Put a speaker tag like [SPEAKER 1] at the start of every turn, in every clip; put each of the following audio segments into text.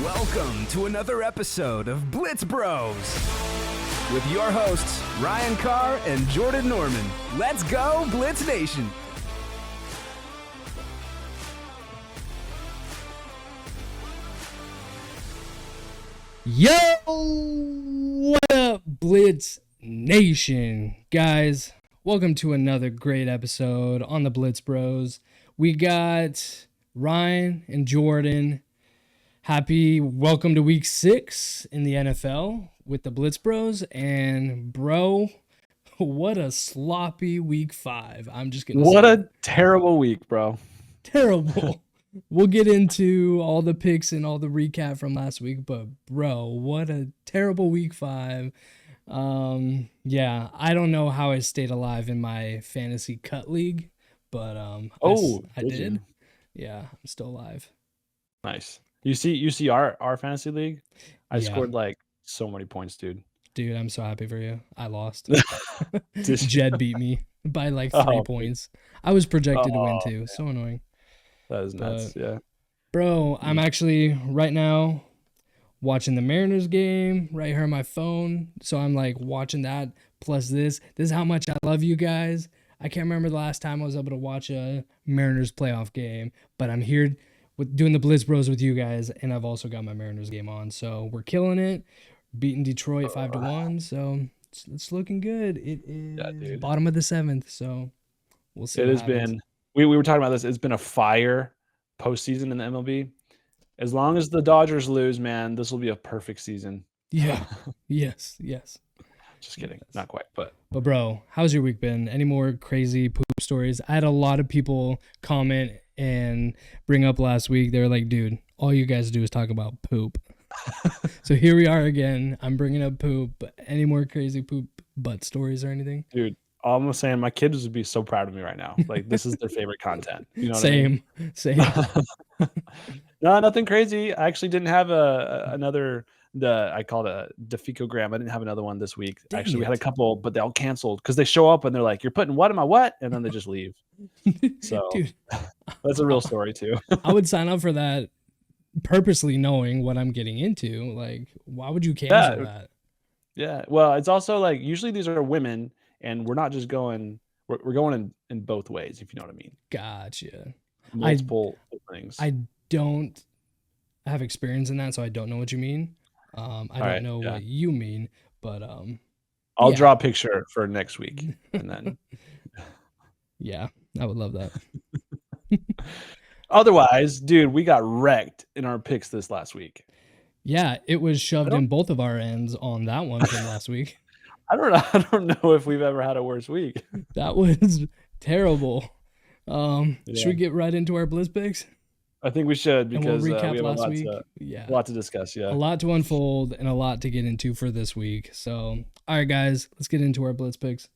[SPEAKER 1] Welcome to another episode of Blitz Bros with your hosts, Ryan Carr and Jordan Norman. Let's go, Blitz Nation.
[SPEAKER 2] Yo, what up, Blitz Nation? Guys, welcome to another great episode on the Blitz Bros. We got Ryan and Jordan. Happy welcome to week 6 in the NFL with the Blitz Bros. And bro, what a sloppy week 5. I'm just going to
[SPEAKER 3] What a terrible week, bro.
[SPEAKER 2] Terrible. We'll get into all the picks and all the recap from last week, but bro, what a terrible week 5. Yeah, I don't know how I stayed alive in my fantasy cut league, but I did. Yeah, I'm still alive.
[SPEAKER 3] Nice. You see our fantasy league? I scored like so many points, dude.
[SPEAKER 2] Dude, I'm so happy for you. I lost. Jed beat me by like 3 points. I was projected to win too. Man. So annoying.
[SPEAKER 3] That is nuts, yeah.
[SPEAKER 2] Bro, I'm actually right now watching the Mariners game right here on my phone. So I'm like watching that plus this. This is how much I love you guys. I can't remember the last time I was able to watch a Mariners playoff game, but I'm here with doing the Blitz Bros with you guys, and I've also got my Mariners game on. So we're killing it, beating Detroit 5-1. So it's looking good. It is bottom of the 7th. So we'll see.
[SPEAKER 3] It has been. We were talking about this. It's been a fire postseason in the MLB. As long as the Dodgers lose, man, this will be a perfect season.
[SPEAKER 2] Yeah. Yes.
[SPEAKER 3] Just kidding. Not quite, but
[SPEAKER 2] bro, how's your week been? Any more crazy poop stories? I had a lot of people comment and bring up last week. They were like, dude, all you guys do is talk about poop. So here we are again. I'm bringing up poop. Any more crazy poop butt stories or anything?
[SPEAKER 3] Dude, all I'm saying, my kids would be so proud of me right now. Like, this is their favorite content. You know what
[SPEAKER 2] Same.
[SPEAKER 3] I mean?
[SPEAKER 2] Same.
[SPEAKER 3] No, nothing crazy. I actually didn't have another. I called a Deficogram. I didn't have another one this week.
[SPEAKER 2] Dang
[SPEAKER 3] Actually,
[SPEAKER 2] it.
[SPEAKER 3] we had a couple, but they all canceled because they show up and they're like, "You're putting what in my what?" And then they just leave. So,
[SPEAKER 2] dude,
[SPEAKER 3] that's a real story too.
[SPEAKER 2] I would sign up for that purposely knowing what I'm getting into. Like, why would you cancel that?
[SPEAKER 3] Yeah. Well, it's also like usually these are women, and we're not just going. We're going in both ways, if you know what I mean.
[SPEAKER 2] Gotcha.
[SPEAKER 3] Multiple things.
[SPEAKER 2] I don't have experience in that, so I don't know what you mean. I don't know what you mean, but
[SPEAKER 3] I'll draw a picture for next week, and then
[SPEAKER 2] yeah, I would love that.
[SPEAKER 3] Otherwise, dude, we got wrecked in our picks this last week.
[SPEAKER 2] Yeah, it was shoved in both of our ends on that one from last week.
[SPEAKER 3] I don't know if we've ever had a worse week.
[SPEAKER 2] That was terrible. Should we get right into our Blitz picks?
[SPEAKER 3] I think we should, because
[SPEAKER 2] we'll recap
[SPEAKER 3] we have
[SPEAKER 2] last week.
[SPEAKER 3] A lot to discuss. Yeah,
[SPEAKER 2] a lot to unfold and a lot to get into for this week. So, all right, guys, let's get into our Blitz picks.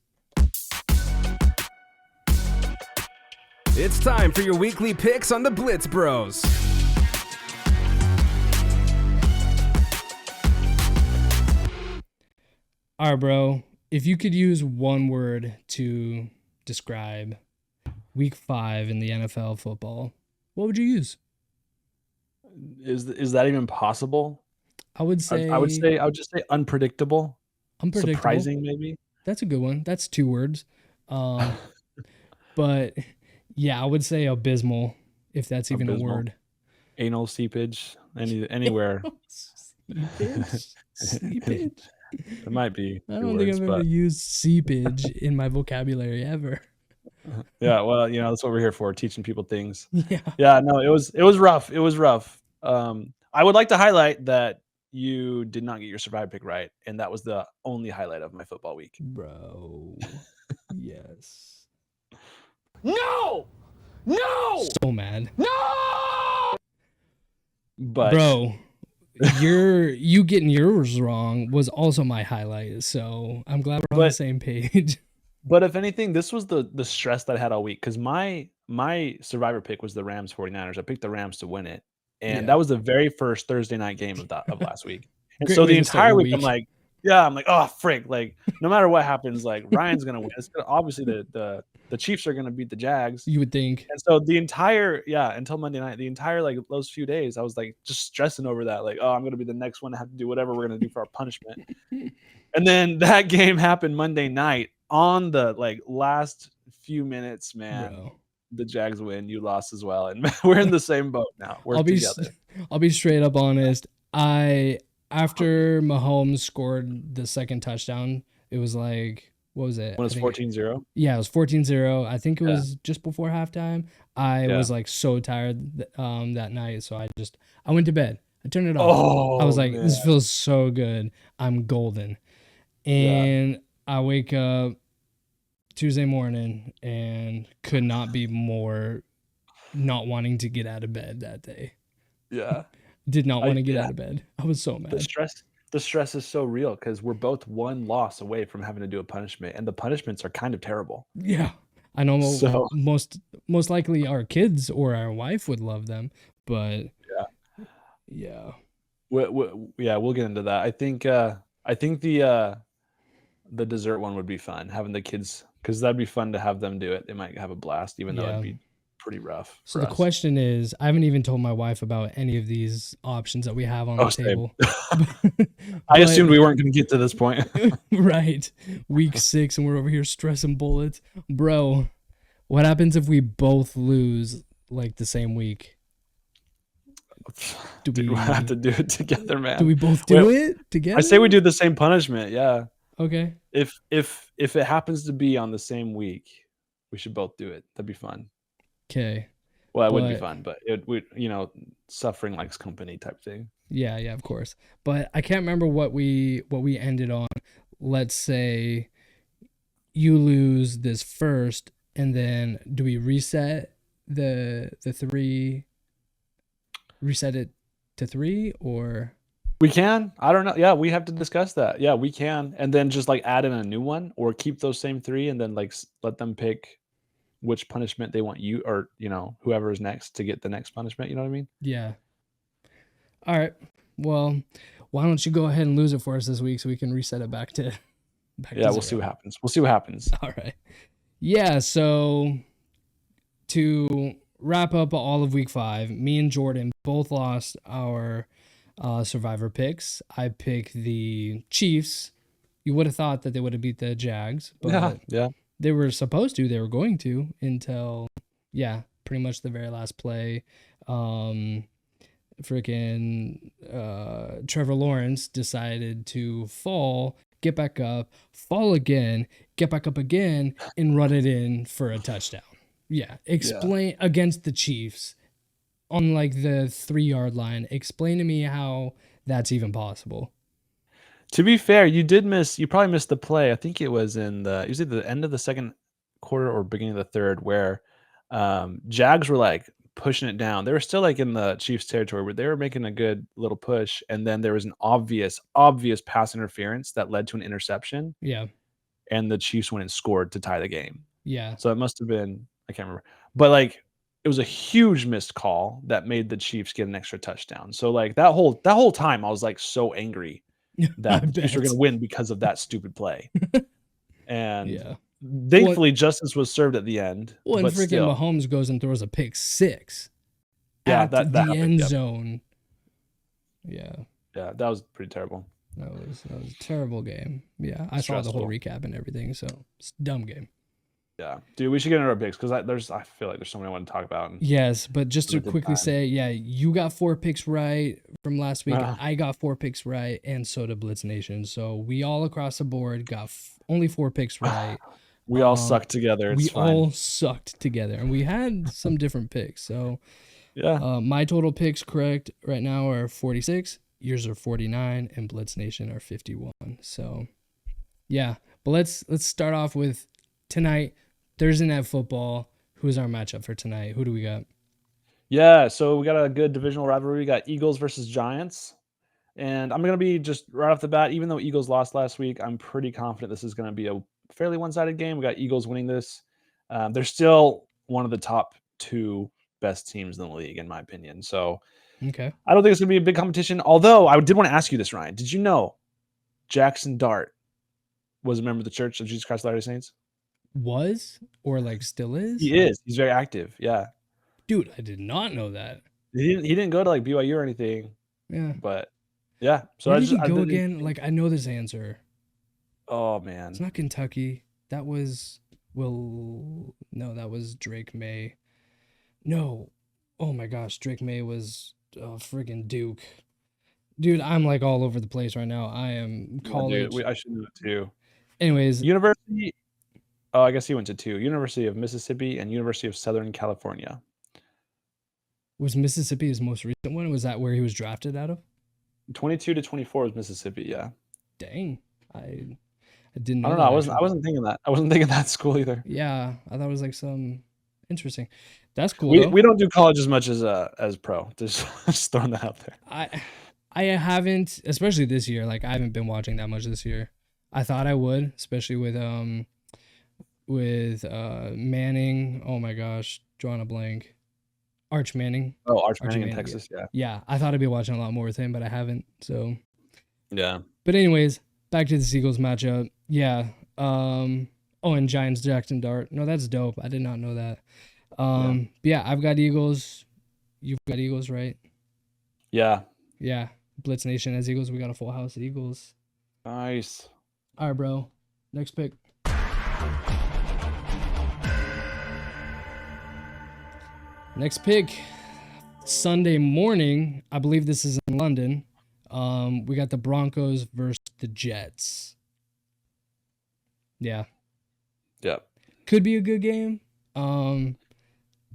[SPEAKER 1] It's time for your weekly picks on the Blitz Bros.
[SPEAKER 2] All right, bro. If you could use one word to describe week 5 in the NFL football, what would you use?
[SPEAKER 3] Is that even possible?
[SPEAKER 2] I would just say
[SPEAKER 3] unpredictable. Surprising, maybe.
[SPEAKER 2] That's a good one. That's 2 words. But yeah, I would say abysmal, if that's even a word.
[SPEAKER 3] Anal seepage, anywhere.
[SPEAKER 2] Seepage.
[SPEAKER 3] It might be.
[SPEAKER 2] I don't think I've ever used seepage in my vocabulary ever.
[SPEAKER 3] Yeah, well, that's what we're here for, teaching people things.
[SPEAKER 2] Yeah.
[SPEAKER 3] Yeah, no, it was rough. It was rough. I would like to highlight that you did not get your survivor pick right, and that was the only highlight of my football week.
[SPEAKER 2] Bro. Yes.
[SPEAKER 3] No!
[SPEAKER 2] So mad.
[SPEAKER 3] No! But
[SPEAKER 2] bro, you getting yours wrong was also my highlight, so I'm glad we're on the same page.
[SPEAKER 3] But if anything, this was the stress that I had all week, because my survivor pick was the Rams 49ers. I picked the Rams to win it, and that was the very first Thursday night game of last week. And so the entire week I'm like, Yeah, I'm like, oh frick! Like, no matter what happens, like Ryan's gonna win. Obviously the Chiefs are gonna beat the Jags.
[SPEAKER 2] You would think.
[SPEAKER 3] And so the entire until Monday night, the entire like those few days, I was like just stressing over that. Like, oh, I'm gonna be the next one to have to do whatever we're gonna do for our punishment. And then that game happened Monday night on the like last few minutes, man.
[SPEAKER 2] Bro.
[SPEAKER 3] The Jags win, you lost as well, and we're in the same boat now. We're together.
[SPEAKER 2] I'll be straight up honest. After Mahomes scored the second touchdown, it was like, what was it?
[SPEAKER 3] When it was 14-0?
[SPEAKER 2] Yeah, it was 14-0. I think it was just before halftime. I was like so tired that night, so I went to bed. I turned it off.
[SPEAKER 3] Oh,
[SPEAKER 2] I was like,
[SPEAKER 3] man.
[SPEAKER 2] this feels so good. I'm golden. And I wake up Tuesday morning and could not be more not wanting to get out of bed that day.
[SPEAKER 3] Yeah.
[SPEAKER 2] Did not want to get out of bed. I was so mad.
[SPEAKER 3] The stress is so real because we're both one loss away from having to do a punishment, and the punishments are kind of terrible.
[SPEAKER 2] Yeah. I know
[SPEAKER 3] So
[SPEAKER 2] most likely our kids or our wife would love them, but yeah.
[SPEAKER 3] We'll get into that. I think the dessert one would be fun, having the kids, because that'd be fun to have them do it. They might have a blast, even though it'd be pretty rough.
[SPEAKER 2] So the question is, I haven't even told my wife about any of these options that we have on the table.
[SPEAKER 3] I assumed we weren't going to get to this point.
[SPEAKER 2] Right. Week 6 and we're over here stressing bullets. Bro, what happens if we both lose like the same week?
[SPEAKER 3] Do we have to do it together, man?
[SPEAKER 2] Do we both do it together?
[SPEAKER 3] I say we do the same punishment, yeah.
[SPEAKER 2] Okay.
[SPEAKER 3] If it happens to be on the same week, we should both do it. That'd be fun.
[SPEAKER 2] Okay.
[SPEAKER 3] Well, it wouldn't be fun, but it would, suffering likes company type thing.
[SPEAKER 2] Yeah, of course. But I can't remember what we ended on. Let's say you lose this first, and then do we reset the 3? Reset it to 3, or
[SPEAKER 3] we can? I don't know. Yeah, we have to discuss that. Yeah, we can, and then just like add in a new one, or keep those same 3, and then like let them pick which punishment they want you, or whoever is next to get the next punishment. You know what I mean?
[SPEAKER 2] Yeah. All right. Well, why don't you go ahead and lose it for us this week so we can reset it back to
[SPEAKER 3] we'll see what happens.
[SPEAKER 2] All right. Yeah. So to wrap up all of week 5, me and Jordan both lost our survivor picks. I picked the Chiefs. You would have thought that they would have beat the Jags, but
[SPEAKER 3] yeah.
[SPEAKER 2] They were supposed to. They were going to until, pretty much the very last play. Trevor Lawrence decided to fall, get back up, fall again, get back up again, and run it in for a touchdown. Explain against the Chiefs on like the 3-yard line. Explain to me how that's even possible.
[SPEAKER 3] To be fair, you probably missed the play. I think it was usually the end of the second quarter or beginning of the third, where Jags were like pushing it down. They were still like in the Chiefs territory, where they were making a good little push, and then there was an obvious pass interference that led to an interception.
[SPEAKER 2] Yeah.
[SPEAKER 3] And the Chiefs went and scored to tie the game.
[SPEAKER 2] Yeah.
[SPEAKER 3] So it must have been, I can't remember. But like it was a huge missed call that made the Chiefs get an extra touchdown. So like that whole time I was like so angry that the Chiefs were going to win because of that stupid play. And thankfully justice was served at the end.
[SPEAKER 2] Well, and freaking Mahomes goes and throws a pick 6
[SPEAKER 3] at
[SPEAKER 2] the end zone.
[SPEAKER 3] Yeah, that was pretty terrible.
[SPEAKER 2] That was a terrible game. Yeah, I saw the whole recap and everything, so it's a dumb game.
[SPEAKER 3] Yeah, dude, we should get into our picks because I feel like there's so many I want to talk about.
[SPEAKER 2] Yes, but just to quickly say, you got 4 picks right from last week. I got 4 picks right, and so did Blitz Nation. So we all across the board got only 4 picks right.
[SPEAKER 3] We all sucked together. It's fine.
[SPEAKER 2] All sucked together, and we had some different picks. So my total picks correct right now are 46. Yours are 49, and Blitz Nation are 51. So but let's start off with tonight. Thursday Night Football. Who's our matchup for tonight? Who do we got?
[SPEAKER 3] Yeah, so we got a good divisional rivalry. We got Eagles versus Giants. And I'm going to be just right off the bat, even though Eagles lost last week, I'm pretty confident this is going to be a fairly one-sided game. We got Eagles winning this. They're still one of the top 2 best teams in the league, in my opinion. So
[SPEAKER 2] okay,
[SPEAKER 3] I don't think it's going to be a big competition. Although I did want to ask you this, Ryan. Did you know Jackson Dart was a member of the Church of Jesus Christ of Latter-day Saints?
[SPEAKER 2] Was or like still is?
[SPEAKER 3] He is. He's very active. Yeah.
[SPEAKER 2] Dude, I did not know that.
[SPEAKER 3] He didn't go to like BYU or anything,
[SPEAKER 2] Yeah.
[SPEAKER 3] but yeah. So
[SPEAKER 2] Where
[SPEAKER 3] I
[SPEAKER 2] did
[SPEAKER 3] just
[SPEAKER 2] he go again? Like, I know this answer.
[SPEAKER 3] Oh
[SPEAKER 2] It's
[SPEAKER 3] man.
[SPEAKER 2] not Kentucky. That was no, that was Drake May. No. Oh my gosh, Drake May was friggin' Duke. Dude, I'm like all over the place right now. I am
[SPEAKER 3] Yeah,
[SPEAKER 2] college.
[SPEAKER 3] dude, I should know it too.
[SPEAKER 2] Anyways,
[SPEAKER 3] University. Oh, I guess he went to two. University of Mississippi and University of Southern California.
[SPEAKER 2] was Mississippi his most recent one? Was that where he was drafted out of?
[SPEAKER 3] 22 to 24 was Mississippi. Yeah.
[SPEAKER 2] Dang. I didn't know
[SPEAKER 3] I don't know.
[SPEAKER 2] that,
[SPEAKER 3] I
[SPEAKER 2] actually.
[SPEAKER 3] wasn't thinking that. I wasn't thinking that school either.
[SPEAKER 2] Yeah, I thought it was like some interesting. That's cool though.
[SPEAKER 3] We don't do college as much as pro. Just throwing that out there.
[SPEAKER 2] I haven't, especially this year. Like I haven't been watching that much this year. I thought I would, especially with Manning. Oh my gosh, drawing a blank. Arch Manning.
[SPEAKER 3] Oh, Arch
[SPEAKER 2] Archie
[SPEAKER 3] Manning in
[SPEAKER 2] Manning,
[SPEAKER 3] Texas. Yeah.
[SPEAKER 2] Yeah, I thought I'd be watching a lot more with him, but I haven't. So,
[SPEAKER 3] Yeah.
[SPEAKER 2] but anyways, back to the Seagulls matchup. Yeah. Oh, and Giants Jackson Dart. No, that's dope. I did not know that. But yeah, I've got Eagles. You've got Eagles, right?
[SPEAKER 3] Yeah.
[SPEAKER 2] Yeah. Blitz Nation has Eagles. We got a full house of Eagles.
[SPEAKER 3] Nice.
[SPEAKER 2] All right, bro. Next pick. Next pick. Sunday morning. I believe this is in London. We got the Broncos versus the Jets. Yeah.
[SPEAKER 3] Yep.
[SPEAKER 2] Could be a good game.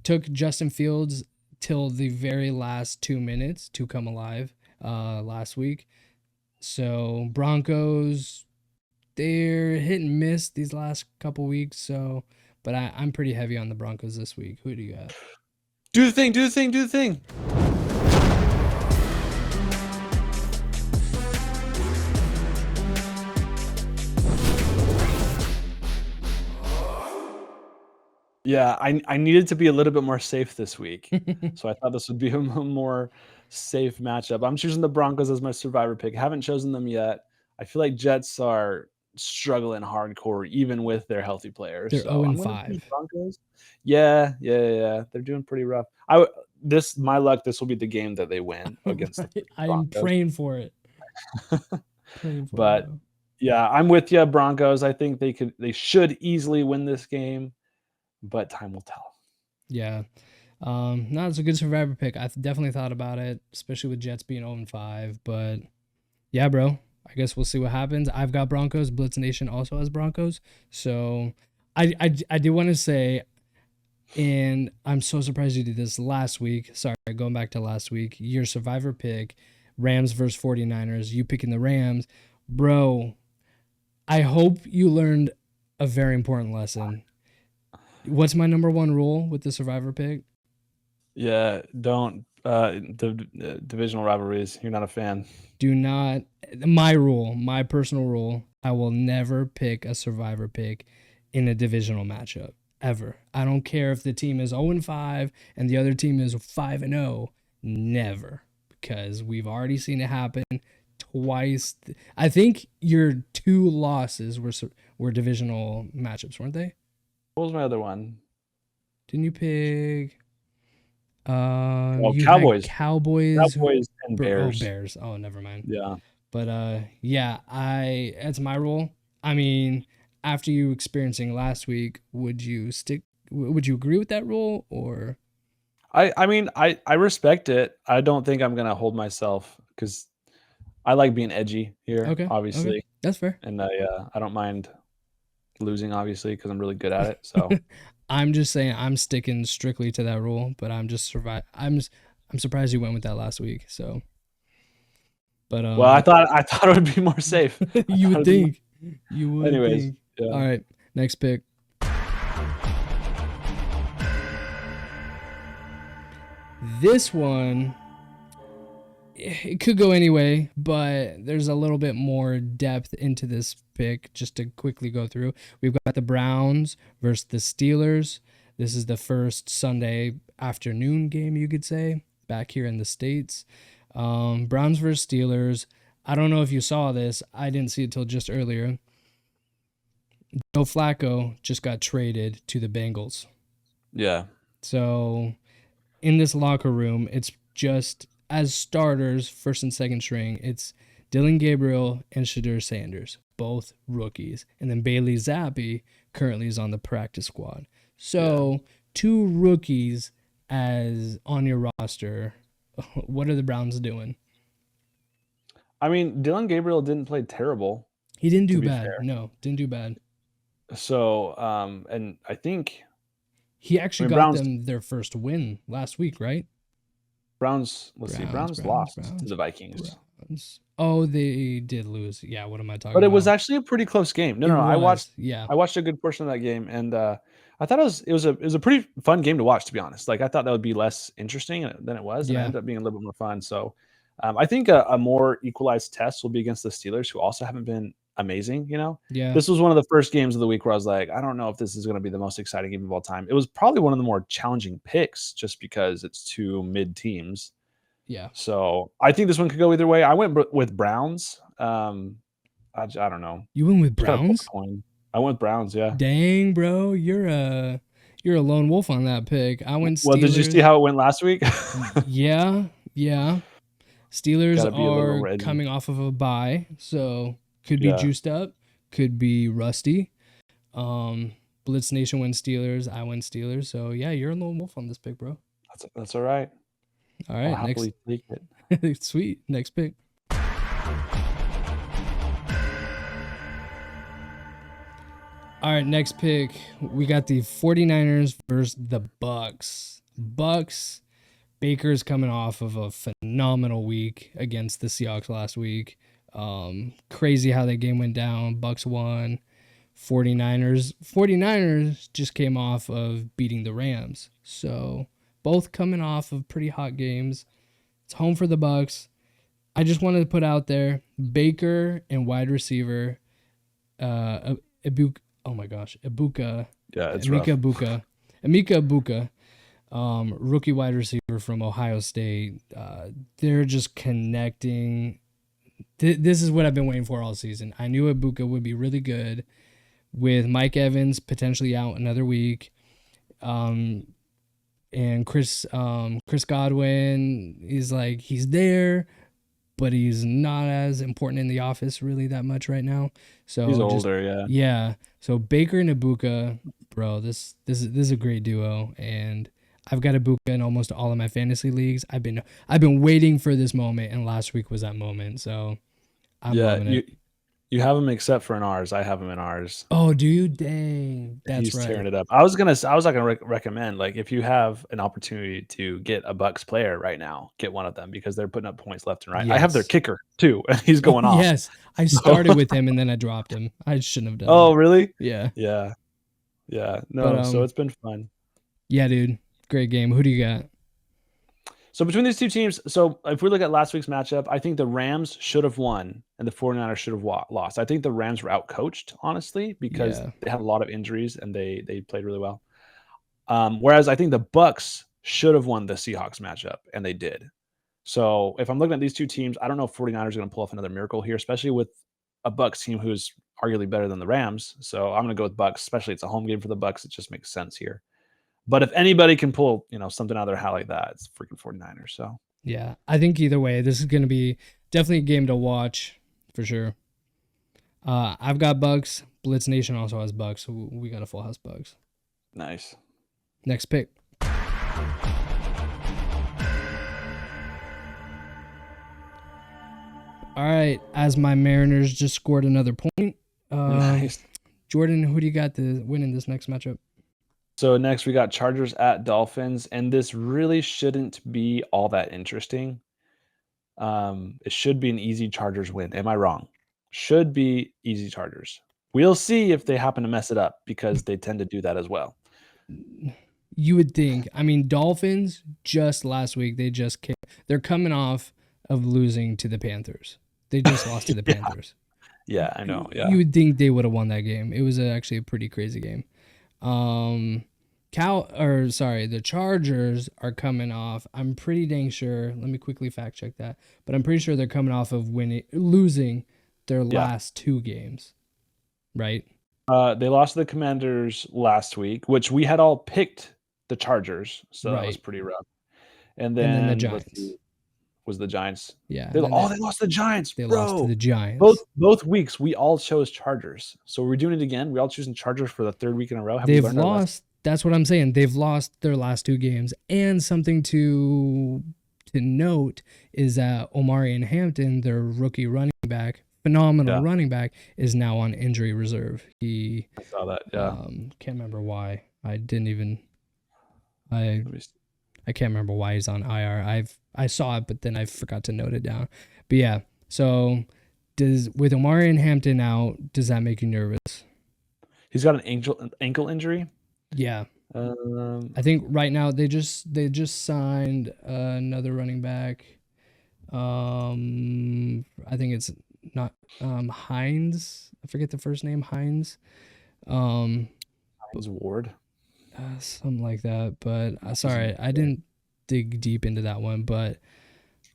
[SPEAKER 2] Took Justin Fields till the very last 2 minutes to come alive last week. So Broncos, they're hit and miss these last couple weeks. So, but I'm pretty heavy on the Broncos this week. Who do you got?
[SPEAKER 3] Do the thing. Do the thing. Do the thing. Yeah, I needed to be a little bit more safe this week. So I thought this would be a more safe matchup. I'm choosing the Broncos as my survivor pick. Haven't chosen them yet. I feel like Jets are struggling hardcore even with their healthy players.
[SPEAKER 2] They're
[SPEAKER 3] So I'm gonna
[SPEAKER 2] 0-5.
[SPEAKER 3] choose Broncos. Yeah. They're doing pretty rough. My luck, this will be the game that they win against the
[SPEAKER 2] I'm
[SPEAKER 3] Broncos.
[SPEAKER 2] praying for it.
[SPEAKER 3] But
[SPEAKER 2] bro.
[SPEAKER 3] yeah, I'm with you, Broncos. I think they should easily win this game, but time will tell.
[SPEAKER 2] Yeah. No, it's a good survivor pick. I've definitely thought about it, especially with Jets being 0-5. But yeah, bro. I guess we'll see what happens. I've got Broncos. Blitz Nation also has Broncos. So I do want to say, and I'm so surprised you did this last week. Sorry, going back to last week. Your survivor pick, Rams versus 49ers. You picking the Rams. Bro, I hope you learned a very important lesson. What's my number one rule with the survivor pick?
[SPEAKER 3] Yeah, don't divisional rivalries. You're not a fan.
[SPEAKER 2] Do not. My personal rule, I will never pick a survivor pick in a divisional matchup ever. I don't care if the team is 0-5 and the other team is 5-0. Never, because we've already seen it happen twice. I think your 2 losses were divisional matchups, weren't they?
[SPEAKER 3] What was my other one?
[SPEAKER 2] Didn't you pick?
[SPEAKER 3] Well,
[SPEAKER 2] You
[SPEAKER 3] Cowboys.
[SPEAKER 2] had Cowboys
[SPEAKER 3] And Bears.
[SPEAKER 2] Oh, Bears. Oh, never mind.
[SPEAKER 3] Yeah.
[SPEAKER 2] But yeah, that's my rule. I mean, after you experiencing last week, would you agree with that rule, or?
[SPEAKER 3] I mean, I respect it. I don't think I'm gonna hold myself because I like being edgy here.
[SPEAKER 2] Okay,
[SPEAKER 3] Obviously,
[SPEAKER 2] okay. That's fair.
[SPEAKER 3] and I don't mind losing, obviously, because I'm really good at it. So
[SPEAKER 2] I'm just saying I'm sticking strictly to that rule, but I'm surprised you went with that last week. So, but
[SPEAKER 3] well, I thought it would be more safe.
[SPEAKER 2] you would think. You would.
[SPEAKER 3] Anyways,
[SPEAKER 2] think.
[SPEAKER 3] yeah.
[SPEAKER 2] All right, next pick. This one, it could go anyway, but there's a little bit more depth into this pick. Just to quickly go through, we've got the Browns versus the Steelers. This is the first Sunday afternoon game, you could say, back here in the States. Browns versus Steelers. I don't know if you saw this. I didn't see it till just earlier. Joe Flacco just got traded to the Bengals.
[SPEAKER 3] Yeah.
[SPEAKER 2] So in this locker room, it's just as starters, first and second string, it's Dylan Gabriel and Shadur Sanders, both rookies. And then Bailey Zappi currently is on the practice squad. So 2 rookies as on your roster. What are the Browns doing?
[SPEAKER 3] I mean, Dylan Gabriel didn't play terrible.
[SPEAKER 2] He didn't
[SPEAKER 3] to
[SPEAKER 2] do
[SPEAKER 3] be
[SPEAKER 2] bad.
[SPEAKER 3] fair.
[SPEAKER 2] No, didn't do bad.
[SPEAKER 3] So, and I think
[SPEAKER 2] He actually got
[SPEAKER 3] Browns
[SPEAKER 2] them their first win last week, right?
[SPEAKER 3] Browns lost to the Vikings.
[SPEAKER 2] Oh, they did lose. Yeah, what am I talking
[SPEAKER 3] But it
[SPEAKER 2] about?
[SPEAKER 3] was actually a pretty close game. No, I watched
[SPEAKER 2] Yeah.
[SPEAKER 3] I watched a good portion of that game, and I thought it was a pretty fun game to watch, to be honest. Like, I thought that would be less interesting than it was, and it
[SPEAKER 2] Yeah.
[SPEAKER 3] ended up being a little bit more fun. So, I think a more equalized test will be against the Steelers, who also haven't been amazing.
[SPEAKER 2] Yeah.
[SPEAKER 3] This was one of the first games of the week where I was like, I don't know if this is going to be the most exciting game of all time. It was probably one of the more challenging picks, just because it's 2 mid teams.
[SPEAKER 2] Yeah.
[SPEAKER 3] So I think this one could go either way. I went with Browns. I don't know.
[SPEAKER 2] You went with
[SPEAKER 3] Just gotta flip
[SPEAKER 2] Browns?
[SPEAKER 3] a coin. I went Browns, yeah.
[SPEAKER 2] Dang, bro, you're a lone wolf on that pick. I went Steelers.
[SPEAKER 3] Well, did you see how it went last week?
[SPEAKER 2] Yeah. Steelers
[SPEAKER 3] Gotta be a little
[SPEAKER 2] are
[SPEAKER 3] ready.
[SPEAKER 2] coming off of a bye, so could be
[SPEAKER 3] Yeah.
[SPEAKER 2] juiced up, could be rusty. Blitz Nation wins Steelers. I win Steelers. So yeah, you're a lone wolf on this pick, bro.
[SPEAKER 3] That's all right.
[SPEAKER 2] All
[SPEAKER 3] I'll
[SPEAKER 2] right,
[SPEAKER 3] happily take it.
[SPEAKER 2] next. Sweet. Next pick. All right, next pick. We got the 49ers versus the Bucs. Baker's coming off of a phenomenal week against the Seahawks last week. Crazy how that game went down. Bucs won. 49ers just came off of beating the Rams. So both coming off of pretty hot games. It's home for the Bucs. I just wanted to put out there Baker and wide receiver Ibuka. Oh my gosh, Ibuka.
[SPEAKER 3] Yeah, it's rough.
[SPEAKER 2] Emeka Ibuka, rookie wide receiver from Ohio State. They're just connecting. This is what I've been waiting for all season. I knew Ibuka would be really good with Mike Evans potentially out another week. And Chris Godwin is like, he's there, but he's not as important in the office really that much right now. So
[SPEAKER 3] he's older, yeah.
[SPEAKER 2] Yeah. So Baker and Ibuka, bro, this is a great duo, and I've got Ibuka in almost all of my fantasy leagues. I've been waiting for this moment, and last week was that moment. So I'm loving it.
[SPEAKER 3] You have him except for in ours. I have him in ours.
[SPEAKER 2] Oh, do you? Dang, that's
[SPEAKER 3] He's
[SPEAKER 2] right.
[SPEAKER 3] tearing it up. I was not gonna recommend, like, if you have an opportunity to get a Bucs player right now, get one of them, because they're putting up points left and right. I have their
[SPEAKER 2] Yes.
[SPEAKER 3] kicker too, and he's going off.
[SPEAKER 2] Yes, I started with him and then I dropped him. I shouldn't have done.
[SPEAKER 3] Oh,
[SPEAKER 2] that.
[SPEAKER 3] really?
[SPEAKER 2] Yeah.
[SPEAKER 3] Yeah. No,
[SPEAKER 2] But,
[SPEAKER 3] so it's been fun.
[SPEAKER 2] Yeah, dude, great game. Who do you got?
[SPEAKER 3] So between these two teams, so if we look at last week's matchup, I think the Rams should have won and the 49ers should have lost. I think the Rams were outcoached, honestly, because they had a lot of injuries and they played really well. Whereas I think the Bucs should have won the Seahawks matchup, and they did. So if I'm looking at these two teams, I don't know if 49ers are going to pull off another miracle here, especially with a Bucs team who's arguably better than the Rams. So I'm going to go with Bucs, especially it's a home game for the Bucs. It just makes sense here. But if anybody can pull, something out of their hat like that, it's freaking 49ers. So
[SPEAKER 2] yeah, I think either way, this is going to be definitely a game to watch for sure. I've got Bucs. Blitz Nation also has Bucs. So we got a full house Bucs.
[SPEAKER 3] Nice.
[SPEAKER 2] Next pick. All right, as my Mariners just scored another point.
[SPEAKER 3] Nice.
[SPEAKER 2] Jordan, who do you got to win in this next matchup?
[SPEAKER 3] So next we got Chargers at Dolphins, and this really shouldn't be all that interesting. It should be an easy Chargers win. Am I wrong? Should be easy Chargers. We'll see if they happen to mess it up, because they tend to do that as well.
[SPEAKER 2] You would think. I mean, Dolphins just last week, they're coming off of losing to the Panthers. They just lost to the Panthers.
[SPEAKER 3] Yeah, I know. Yeah.
[SPEAKER 2] You would think they would have won that game. It was actually a pretty crazy game. The Chargers are coming off. I'm pretty dang sure. Let me quickly fact check that. But I'm pretty sure they're coming off of losing their last 2 games. Right?
[SPEAKER 3] They lost to the Commanders last week, which we had all picked the Chargers, so that was pretty rough. And then
[SPEAKER 2] the Giants.
[SPEAKER 3] Was the Giants.
[SPEAKER 2] Yeah.
[SPEAKER 3] They lost to the Giants.
[SPEAKER 2] They lost to the Giants.
[SPEAKER 3] Both weeks we all chose Chargers. So we're doing it again. We all choosing Chargers for the 3rd week in a row.
[SPEAKER 2] They've lost. That's what I'm saying. They've lost their last 2 games. And something to note is that Omari and Hampton, their rookie running back, phenomenal running back, is now on injury reserve. I
[SPEAKER 3] saw that. Yeah.
[SPEAKER 2] Can't remember why. I can't remember why he's on IR. I saw it, but then I forgot to note it down. But yeah, so with Omari and Hampton out, does that make you nervous?
[SPEAKER 3] He's got an ankle injury.
[SPEAKER 2] Yeah. I think right now they just signed another running back. I think it's not Hines. I forget the first name. Hines.
[SPEAKER 3] Hines Ward.
[SPEAKER 2] Something like that. But sorry, I didn't dig deep into that one. But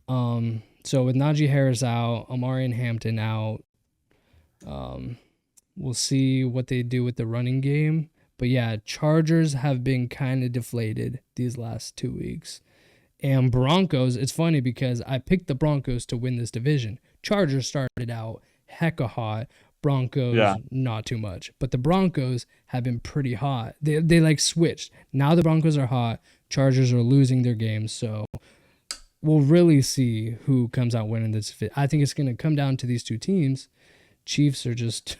[SPEAKER 2] so with Najee Harris out, Omari and Hampton out, we'll see what they do with the running game. But yeah, Chargers have been kind of deflated these last 2 weeks. And Broncos, it's funny because I picked the Broncos to win this division. Chargers started out hecka hot. Broncos, not too much. But the Broncos have been pretty hot. They like switched. Now the Broncos are hot. Chargers are losing their games. So we'll really see who comes out winning this. I think it's going to come down to these 2 teams. Chiefs are just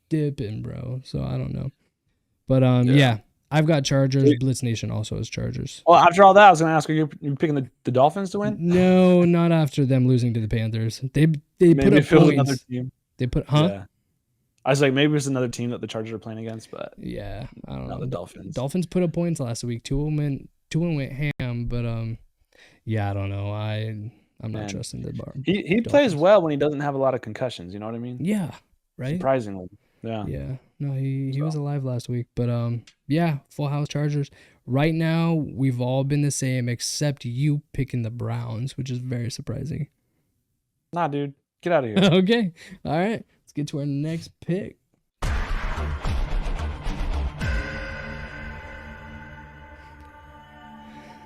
[SPEAKER 2] dipping, bro. So I don't know. But yeah, I've got Chargers. Blitz Nation also has Chargers.
[SPEAKER 3] Well, after all that, I was going to ask, are you picking the Dolphins to win?
[SPEAKER 2] No, not after them losing to the Panthers. They put up points.
[SPEAKER 3] Another team.
[SPEAKER 2] They put,
[SPEAKER 3] Yeah. I was like, maybe it's another team that the Chargers are playing against, but
[SPEAKER 2] yeah, I don't know.
[SPEAKER 3] The Dolphins.
[SPEAKER 2] Dolphins put up points last week. 2 of them went ham, but yeah, I don't know. I'm not trusting the bar.
[SPEAKER 3] He plays well when he doesn't have a lot of concussions. You know what I mean?
[SPEAKER 2] Yeah, right.
[SPEAKER 3] Surprisingly, yeah.
[SPEAKER 2] Yeah, no, he was alive last week, but yeah, full house Chargers. Right now, we've all been the same except you picking the Browns, which is very surprising.
[SPEAKER 3] Nah, dude. Get out of here.
[SPEAKER 2] Okay. All right. Let's get to our next pick.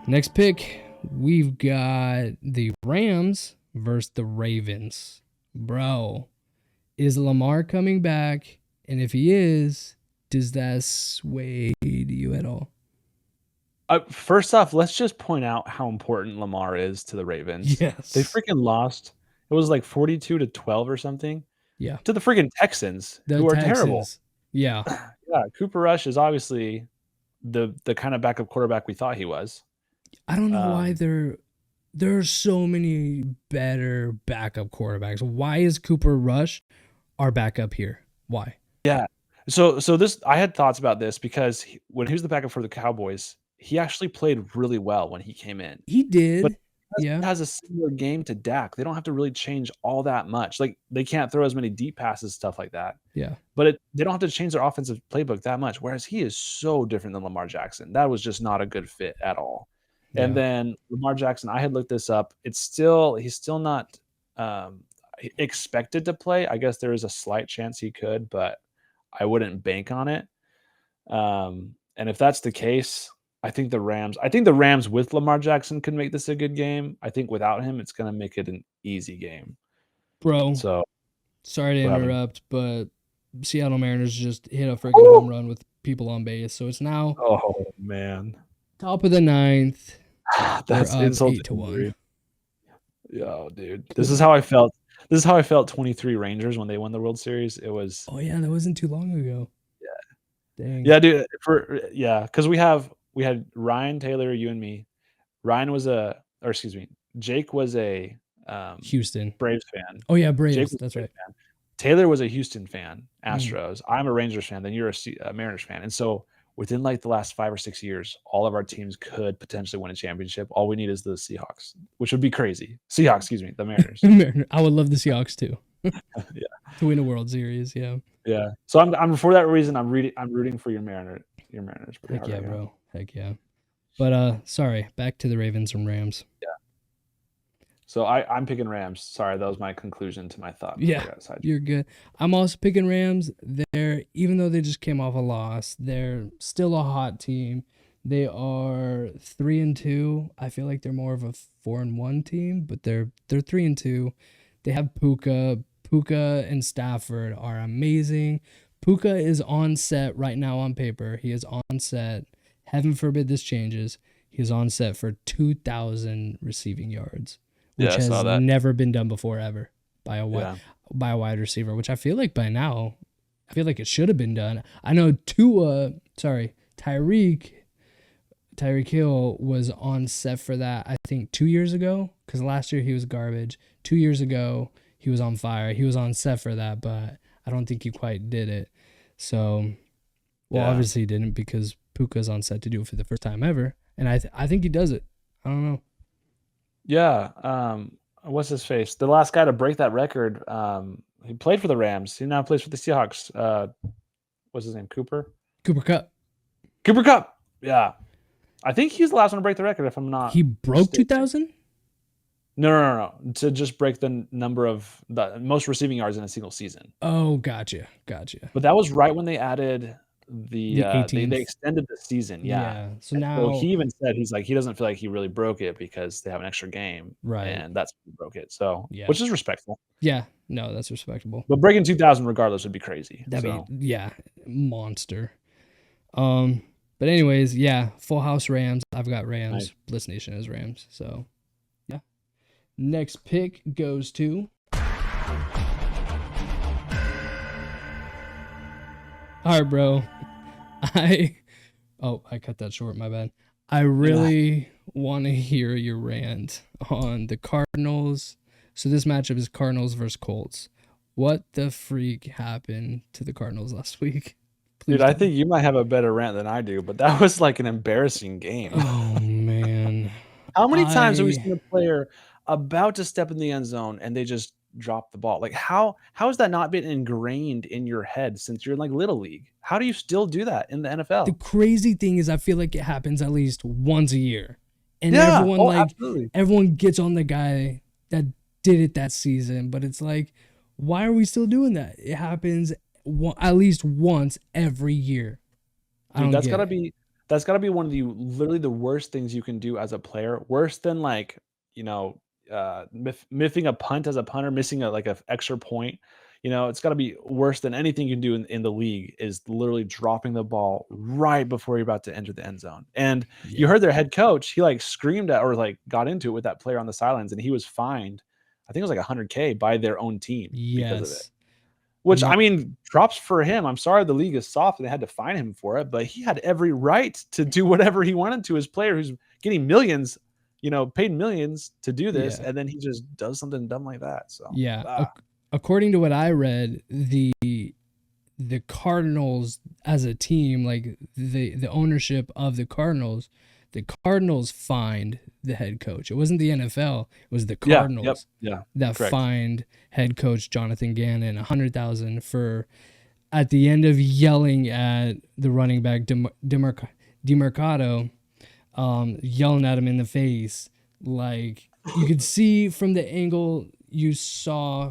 [SPEAKER 2] Next pick, we've got the Rams versus the Ravens. Bro, is Lamar coming back? And if he is, does that sway you at all?
[SPEAKER 3] First off, let's just point out how important Lamar is to the Ravens.
[SPEAKER 2] Yes.
[SPEAKER 3] They freaking lost. It was like 42-12 or something.
[SPEAKER 2] Yeah.
[SPEAKER 3] To the freaking Texans, who are terrible.
[SPEAKER 2] Yeah.
[SPEAKER 3] Yeah. Cooper Rush is obviously the kind of backup quarterback we thought he was.
[SPEAKER 2] I don't know why there are so many better backup quarterbacks. Why is Cooper Rush our backup here? Why?
[SPEAKER 3] Yeah. So this, I had thoughts about this because when he was the backup for the Cowboys, he actually played really well when he came in.
[SPEAKER 2] He did.
[SPEAKER 3] But he has a similar game to Dak. They don't have to really change all that much. Like, they can't throw as many deep passes, stuff like that.
[SPEAKER 2] Yeah.
[SPEAKER 3] But they don't have to change their offensive playbook that much. Whereas he is so different than Lamar Jackson. That was just not a good fit at all. Yeah. And then Lamar Jackson, I had looked this up. He's still not expected to play. I guess there is a slight chance he could, but I wouldn't bank on it. And if that's the case, I think the Rams with Lamar Jackson could make this a good game. I think without him, it's going to make it an easy game.
[SPEAKER 2] Bro,
[SPEAKER 3] so
[SPEAKER 2] sorry to interrupt, but Seattle Mariners just hit a freaking home run with people on base. So it's now top of the 9th.
[SPEAKER 3] That's insulting.
[SPEAKER 2] 8-1.
[SPEAKER 3] Yo, dude. This is how I felt. 23 Rangers when they won the World Series. It was.
[SPEAKER 2] Oh yeah, that wasn't too long ago.
[SPEAKER 3] Yeah.
[SPEAKER 2] Dang.
[SPEAKER 3] Yeah, dude. Because we had Ryan, Taylor, you and me. Jake was a
[SPEAKER 2] Houston
[SPEAKER 3] Braves fan.
[SPEAKER 2] Oh yeah, Braves. That's right.
[SPEAKER 3] Fan. Taylor was a Houston fan, Astros. I'm a Rangers fan. Then you're a Mariners fan. And so within like the last 5 or 6 years, all of our teams could potentially win a championship. All we need is the Seahawks, which would be crazy. The Mariners.
[SPEAKER 2] I would love the Seahawks too.
[SPEAKER 3] Yeah.
[SPEAKER 2] To win a World Series, yeah.
[SPEAKER 3] Yeah. So I'm for that reason I'm rooting for your your Mariners pretty
[SPEAKER 2] Heck
[SPEAKER 3] hard
[SPEAKER 2] yeah,
[SPEAKER 3] right now.
[SPEAKER 2] bro. Heck yeah. But sorry, back to the Ravens and Rams.
[SPEAKER 3] So I'm picking Rams. Sorry, that was my conclusion to my thought before I
[SPEAKER 2] Yeah,
[SPEAKER 3] got sidetracked.
[SPEAKER 2] you're good. I'm also picking Rams. Even though they just came off a loss, they're still a hot team. They are 3-2. I feel like they're more of a 4-1 team, but they're 3-2. They have Puka. Puka and Stafford are amazing. Puka is on set right now on paper. He is on set. Heaven forbid this changes. He is on set for 2,000 receiving yards, which
[SPEAKER 3] Yeah, I saw
[SPEAKER 2] has
[SPEAKER 3] that.
[SPEAKER 2] never been done before ever by a
[SPEAKER 3] Yeah.
[SPEAKER 2] wide receiver, which I feel like by now, I feel like it should have been done. I know Tyreek Hill was on set for that, I think 2 years ago, because last year he was garbage. 2 years ago, he was on fire. He was on set for that, but I don't think he quite did it. So, well,
[SPEAKER 3] Yeah.
[SPEAKER 2] obviously he didn't because Puka's on set to do it for the first time ever. And I think he does it. I don't know.
[SPEAKER 3] Yeah. What's his face? The last guy to break that record. He played for the Rams. He now plays for the Seahawks. What's his name? Cooper
[SPEAKER 2] Cooper
[SPEAKER 3] Kupp. Yeah. I think he's the last one to break the record, if I'm not.
[SPEAKER 2] He broke
[SPEAKER 3] mistaken.
[SPEAKER 2] 2,000?
[SPEAKER 3] No. To just break the number of the most receiving yards in a single season.
[SPEAKER 2] Oh, gotcha.
[SPEAKER 3] But that was right when they added
[SPEAKER 2] The
[SPEAKER 3] they
[SPEAKER 2] 18th.
[SPEAKER 3] extended the season. Yeah.
[SPEAKER 2] So
[SPEAKER 3] And
[SPEAKER 2] now,
[SPEAKER 3] so he even said he's like he doesn't feel like he really broke it because they have an extra game.
[SPEAKER 2] Right.
[SPEAKER 3] And that's when he broke it. So
[SPEAKER 2] Yeah.
[SPEAKER 3] which is respectful.
[SPEAKER 2] yeah, no, that's respectable.
[SPEAKER 3] But breaking 2,000 regardless would be crazy.
[SPEAKER 2] That'd
[SPEAKER 3] So
[SPEAKER 2] be, yeah, monster. But anyways, yeah, full house Rams. I've got Rams.
[SPEAKER 3] Nice.
[SPEAKER 2] Blitz Nation is Rams. So, yeah. Next pick goes to. All right, bro. I cut that short. My bad. I really want to hear your rant on the Cardinals. So this matchup is Cardinals versus Colts. What the freak happened to the Cardinals last week? Please
[SPEAKER 3] dude, I
[SPEAKER 2] tell me.
[SPEAKER 3] think you might have a better rant than I do, but that was like an embarrassing game.
[SPEAKER 2] Oh man.
[SPEAKER 3] How many times have we
[SPEAKER 2] I-
[SPEAKER 3] seen a player about to step in the end zone and they just drop the ball? Like how has that not been ingrained in your head since you're in like little league? How do you still do that in the NFL?
[SPEAKER 2] The crazy thing is I feel like it happens at least once a year. And
[SPEAKER 3] yeah,
[SPEAKER 2] everyone
[SPEAKER 3] absolutely.
[SPEAKER 2] everyone gets on the guy that did it that season, but it's like, why are we still doing that? It happens at least once every year.
[SPEAKER 3] Dude, that's gotta be one of the literally the worst things you can do as a player. Worse than like, miffing a punt as a punter, missing like a extra point. It's got to be worse than anything you can do in the league is literally dropping the ball right before you're about to enter the end zone. And you heard their head coach, he like screamed at or like got into it with that player on the sidelines and he was fined. I think it was like $100K by their own team because of it. Which, I mean, props for him. I'm sorry the league is soft and they had to fine him for it, but he had every right to do whatever he wanted to his player who's getting millions, paid millions to do this, and then he just does something dumb like that. So
[SPEAKER 2] according to what I read, the Cardinals as a team, like the ownership of the Cardinals fined the head coach. It wasn't the NFL. It was the Cardinals that
[SPEAKER 3] correct.
[SPEAKER 2] fined head coach Jonathan Gannon $100,000 for at the end of yelling at the running back DeMarcado, yelling at him in the face. Like you could see from the angle you saw,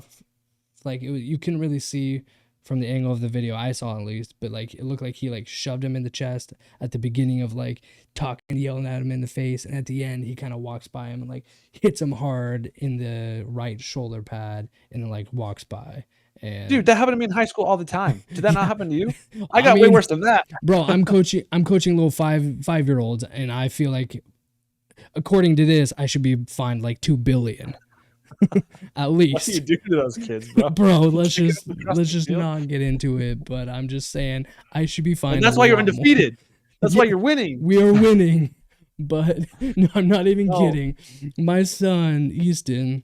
[SPEAKER 2] like you couldn't really see from the angle of the video I saw at least, but like it looked like he like shoved him in the chest at the beginning of like talking, yelling at him in the face, and at the end he kind of walks by him and like hits him hard in the right shoulder pad and then like walks by. And
[SPEAKER 3] dude, that happened to me in high school all the time. Did that not happen to you? I got way worse than that.
[SPEAKER 2] Bro, I'm coaching little 5-year-olds, and I feel like according to this I should be fined like $2 billion. At least.
[SPEAKER 3] What do you do to those kids, bro?
[SPEAKER 2] Bro, let's just not get into it. But I'm just saying I should be fined.
[SPEAKER 3] And that's why you're undefeated. That's why you're winning.
[SPEAKER 2] We are winning. But no, I'm not even kidding. My son Easton,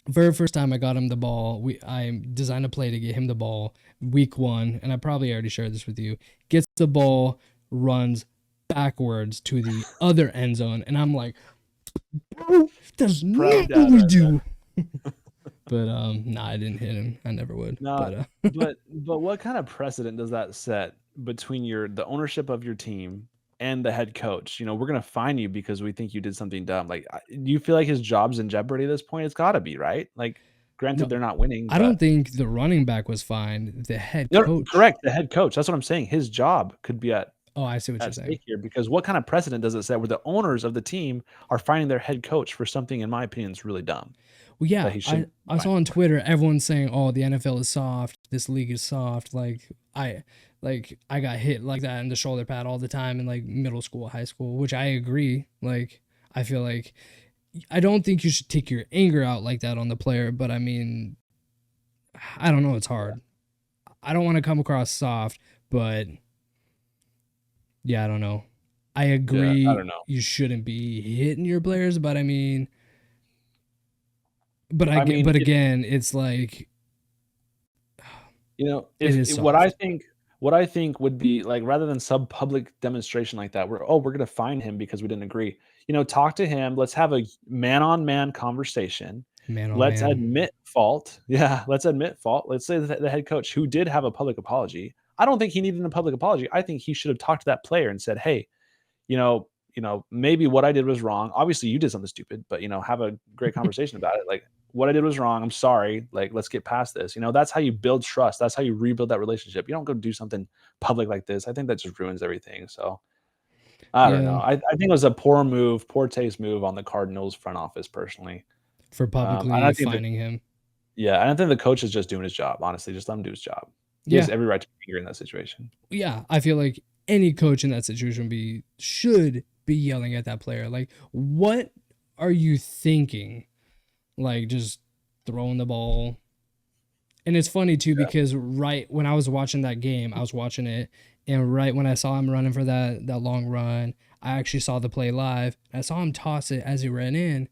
[SPEAKER 2] very first time I got him the ball, I designed a play to get him the ball week 1, and I probably already shared this with you. Gets the ball, runs backwards to the other end zone, and I'm like, bro, that's not what we do. But I didn't hit him. I never would.
[SPEAKER 3] No, but what kind of precedent does that set between the ownership of your team and the head coach. We're gonna fine you because we think you did something dumb. Like, do you feel like his job's in jeopardy at this point? It's got to be, right? Like,
[SPEAKER 2] No,
[SPEAKER 3] granted, they're not winning,
[SPEAKER 2] I don't
[SPEAKER 3] but
[SPEAKER 2] think the running back was fine. The head
[SPEAKER 3] no,
[SPEAKER 2] coach.
[SPEAKER 3] correct. The head coach. That's what I'm saying. His job could be
[SPEAKER 2] Oh, I see what you're
[SPEAKER 3] at
[SPEAKER 2] saying.
[SPEAKER 3] stake here because what kind of precedent does it set where the owners of the team are fining their head coach for something, in my opinion, is really dumb
[SPEAKER 2] Well,
[SPEAKER 3] that
[SPEAKER 2] yeah,
[SPEAKER 3] he
[SPEAKER 2] I,
[SPEAKER 3] shouldn't be
[SPEAKER 2] I
[SPEAKER 3] fined
[SPEAKER 2] saw on
[SPEAKER 3] for?
[SPEAKER 2] Twitter everyone saying, "Oh, the NFL is soft. This league is soft." I got hit like that in the shoulder pad all the time in like middle school, high school, which I agree. Like, I feel like I don't think you should take your anger out like that on the player, but I mean, I don't know. It's hard. I don't want to come across soft, but yeah, I don't know. I
[SPEAKER 3] Yeah, I
[SPEAKER 2] agree
[SPEAKER 3] don't know.
[SPEAKER 2] you shouldn't be hitting your players, but I mean,
[SPEAKER 3] I mean,
[SPEAKER 2] but again, it's like it
[SPEAKER 3] if
[SPEAKER 2] is
[SPEAKER 3] what I
[SPEAKER 2] soft.
[SPEAKER 3] think what I think would be like rather than some public demonstration like that, where we're gonna fine him because we didn't agree. Talk to him. Let's have a man-on-man conversation.
[SPEAKER 2] Man, oh
[SPEAKER 3] Let's
[SPEAKER 2] man.
[SPEAKER 3] admit fault. Yeah, let's admit fault. Let's say that the head coach who did have a public apology. I don't think he needed a public apology. I think he should have talked to that player and said, "Hey, maybe what I did was wrong. Obviously, you did something stupid, but have a great conversation about it. Like, what I did was wrong. I'm sorry. Like, let's get past this. That's how you build trust. That's how you rebuild that relationship. You don't go do something public like this. I think that just ruins everything. So I don't
[SPEAKER 2] Yeah,
[SPEAKER 3] know. I think it was a poor move, poor taste move on the Cardinals front office personally.
[SPEAKER 2] for
[SPEAKER 3] And I
[SPEAKER 2] publicly
[SPEAKER 3] think that
[SPEAKER 2] finding him.
[SPEAKER 3] yeah, and I think the coach is just doing his job. Honestly, just let him do his job. He has
[SPEAKER 2] Yeah,
[SPEAKER 3] every right to be angry in that situation.
[SPEAKER 2] yeah. I feel like any coach in that situation should be yelling at that player. Like, what are you thinking? Like, just throwing the ball. And it's funny too
[SPEAKER 3] Yeah.
[SPEAKER 2] because right when I was watching that game, I was watching it, and right when I saw him running for that long run, I actually saw the play live. I saw him toss it as he ran in,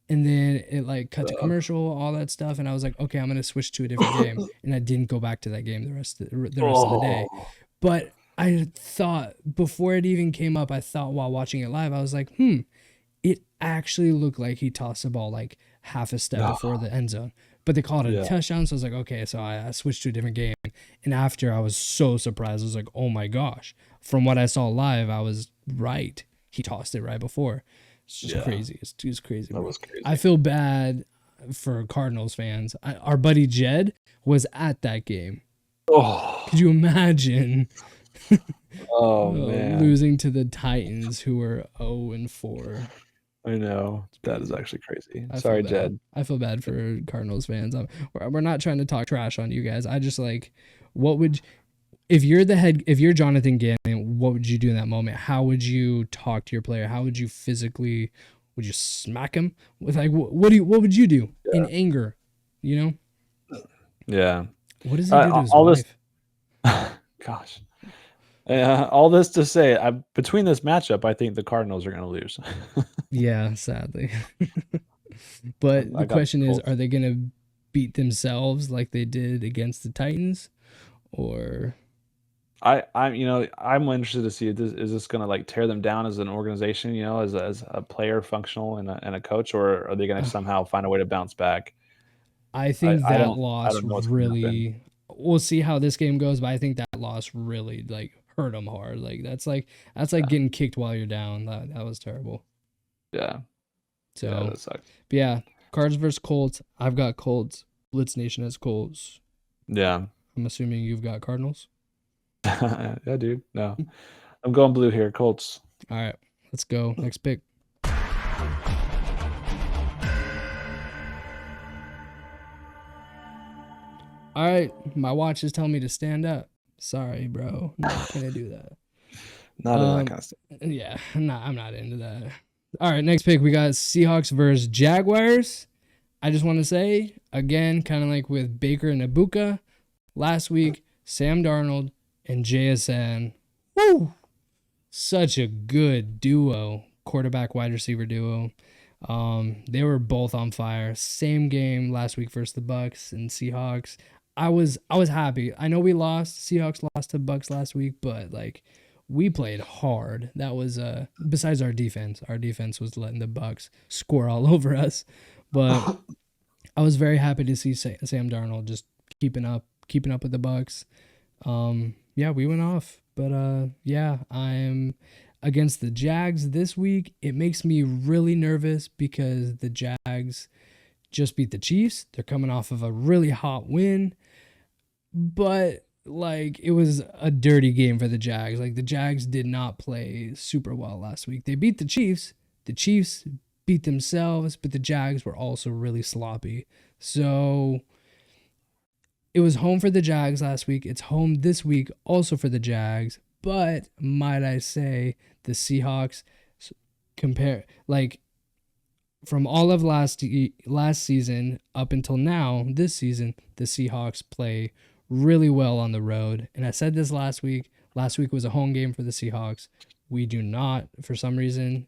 [SPEAKER 2] and then it like cut to commercial, all that stuff, and I was like, okay, I'm gonna switch to a different game, and I didn't go back to that game the rest of the day.
[SPEAKER 3] Oh,
[SPEAKER 2] But I thought before it even came up, I thought while watching it live, I was like, it actually looked like he tossed the ball like half a step
[SPEAKER 3] no.
[SPEAKER 2] before the end zone. But they called it a
[SPEAKER 3] Yeah.
[SPEAKER 2] touchdown, so I was like, okay, so I switched to a different game. And after I was so surprised, I was like, oh my gosh. From what I saw live, I was right. He tossed it right before. It's just
[SPEAKER 3] Yeah.
[SPEAKER 2] crazy. It's just crazy.
[SPEAKER 3] That
[SPEAKER 2] Bro.
[SPEAKER 3] was crazy.
[SPEAKER 2] I feel bad for Cardinals fans. Our buddy Jed was at that game.
[SPEAKER 3] Oh,
[SPEAKER 2] Could you imagine
[SPEAKER 3] oh man.
[SPEAKER 2] losing to the Titans, who were 0-4?
[SPEAKER 3] I know. That is actually crazy.
[SPEAKER 2] I
[SPEAKER 3] Sorry,
[SPEAKER 2] feel bad.
[SPEAKER 3] Jed.
[SPEAKER 2] I feel bad for Cardinals fans. We're not trying to talk trash on you guys. I just like, what would, if you're Jonathan Gannon, what would you do in that moment? How would you talk to your player? How would you physically, would you smack him with like, what would you do in anger? You know,
[SPEAKER 3] Yeah.
[SPEAKER 2] what does he do to his
[SPEAKER 3] all this
[SPEAKER 2] wife?
[SPEAKER 3] gosh. All this to say, between this matchup, I think the Cardinals are going to lose.
[SPEAKER 2] Yeah, sadly. But
[SPEAKER 3] I
[SPEAKER 2] the
[SPEAKER 3] got
[SPEAKER 2] question is,
[SPEAKER 3] Colts.
[SPEAKER 2] are they going to beat themselves like they did against the Titans, or
[SPEAKER 3] I'm interested to see is this going to like tear them down as an organization, as a player functional and a coach, or are they going to somehow find a way to bounce back?
[SPEAKER 2] I think
[SPEAKER 3] I
[SPEAKER 2] that
[SPEAKER 3] don't
[SPEAKER 2] loss
[SPEAKER 3] know what's going to happen.
[SPEAKER 2] really. We'll see how this game goes, but I think that loss really like hurt them hard. Like that's like getting kicked while you're down. That was terrible.
[SPEAKER 3] Yeah.
[SPEAKER 2] So,
[SPEAKER 3] Yeah, that sucks.
[SPEAKER 2] but yeah, Cards versus Colts. I've got Colts. Blitz Nation has Colts.
[SPEAKER 3] Yeah.
[SPEAKER 2] I'm assuming you've got Cardinals.
[SPEAKER 3] Yeah, dude. No. I'm going blue here. Colts.
[SPEAKER 2] All right, let's go. Next pick. All right, my watch is telling me to stand up. Sorry, bro. Not gonna do that.
[SPEAKER 3] Not in that kind of stuff.
[SPEAKER 2] Yeah, I'm not into that. All right, next pick we got Seahawks versus Jaguars. I just want to say again, kind of like with Baker and Ibuka last week, Sam Darnold and JSN. Woo! Such a good duo, quarterback wide receiver duo. They were both on fire. Same game last week versus the Bucs and Seahawks. I was happy. I know we lost. Seahawks lost to Bucs last week, but like we played hard. That was besides our defense. Our defense was letting the Bucs score all over us. But I was very happy to see Sam Darnold just keeping up with the Bucs. Yeah, we went off. But yeah, I'm against the Jags this week. It makes me really nervous because the Jags just beat the Chiefs. They're coming off of a really hot win. But like it was a dirty game for the Jags. Like the Jags did not play super well last week. They beat the Chiefs. The Chiefs beat themselves, but the Jags were also really sloppy. So it was home for the Jags last week. It's home this week also for the Jags. But might I say the Seahawks compare like from all of last season up until now, this season, the Seahawks play really well on the road. And I said this last week. Last week was a home game for the Seahawks. We do not, for some reason,